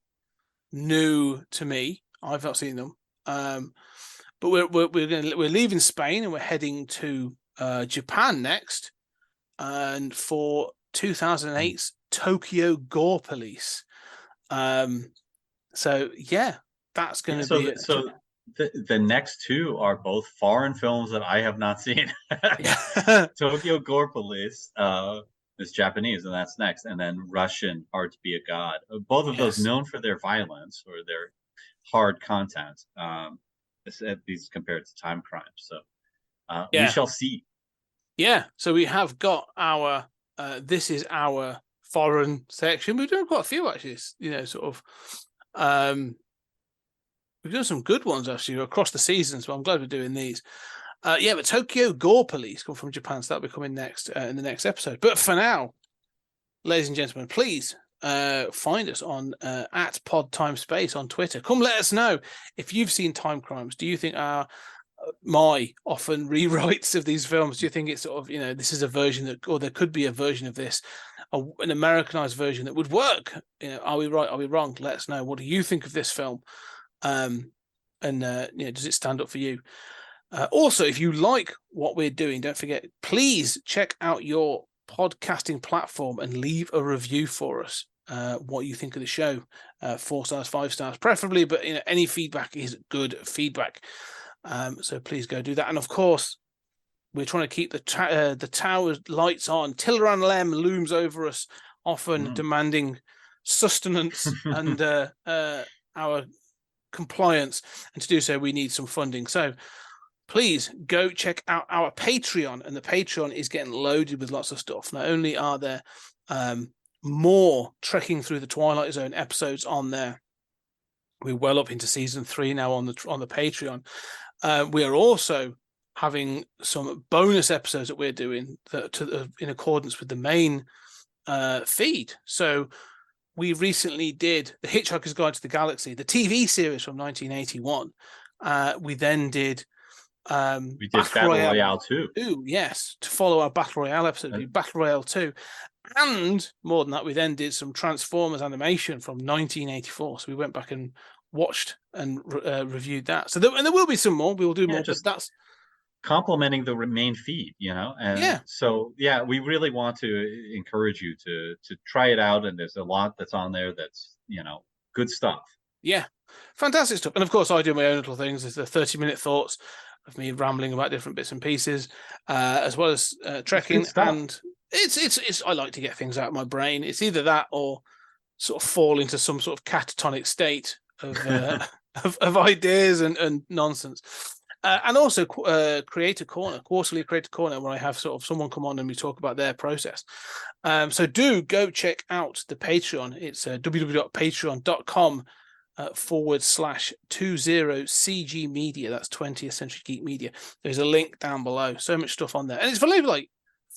new to me. I've not seen them. But we're leaving Spain and we're heading to Japan next, and for 2008's Tokyo Gore Police. So yeah, that's going to be it. So the next 2 are both foreign films that I have not seen. Tokyo Gore Police is Japanese, and that's next, and then Russian Hard to Be a God. Both of those known for their violence or their hard content. These compared to Timecrimes, so we shall see. Yeah, so we have got our this is our foreign section. We've done quite a few actually, sort of we've done some good ones actually across the season, so I'm glad we're doing these. But Tokyo Gore Police come from Japan, so that'll be coming next in the next episode. But for now, ladies and gentlemen, please find us on at PodTimeSpace on Twitter. Come let us know if you've seen Timecrimes. Do you think my often rewrites of these films, do you think it's sort of, this is a version that, or there could be a version of this, an Americanized version that would work? Are we right? Are we wrong? Let us know. What do you think of this film? And does it stand up for you? Also, if you like what we're doing, don't forget, please check out your podcasting platform and leave a review for us. What you think of the show, 4 stars, 5 stars preferably, but any feedback is good feedback. So please go do that. And of course, we're trying to keep the tower lights on. Tileran Lem looms over us, often demanding sustenance and our compliance. And to do so, we need some funding. So please go check out our Patreon. And the Patreon is getting loaded with lots of stuff. Not only are there more Trekking Through the Twilight Zone episodes on there, we're well up into season 3 now on the Patreon. We are also having some bonus episodes that we're doing in accordance with the main feed. So we recently did The Hitchhiker's Guide to the Galaxy, the TV series from 1981. We then did Battle Royale 2. Yes, to follow our Battle Royale episode, Battle Royale 2. And more than that, we then did some Transformers animation from 1984. So we went back and watched and reviewed that. So there will be some more. We will do more. Just but that's complementing the main feed, And so we really want to encourage you to try it out. And there's a lot that's on there that's good stuff. Yeah, fantastic stuff. And of course, I do my own little things. There's the 30-minute thoughts of me rambling about different bits and pieces, as well as trekking. And it's I like to get things out of my brain. It's either that or sort of fall into some sort of catatonic state of of ideas and nonsense. And also quarterly Creator Corner, where I have sort of someone come on and we talk about their process. So do go check out the Patreon. It's www.patreon.com /20CG Media. That's 20th Century Geek Media. There's a link down below. So much stuff on there. And it's for like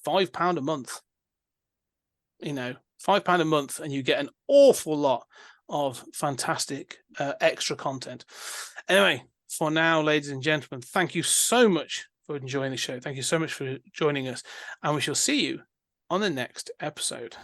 £5 a month. £5 a month, and you get an awful lot of fantastic extra content. Anyway, for now, ladies and gentlemen, thank you so much for enjoying the show. Thank you so much for joining us, and we shall see you on the next episode.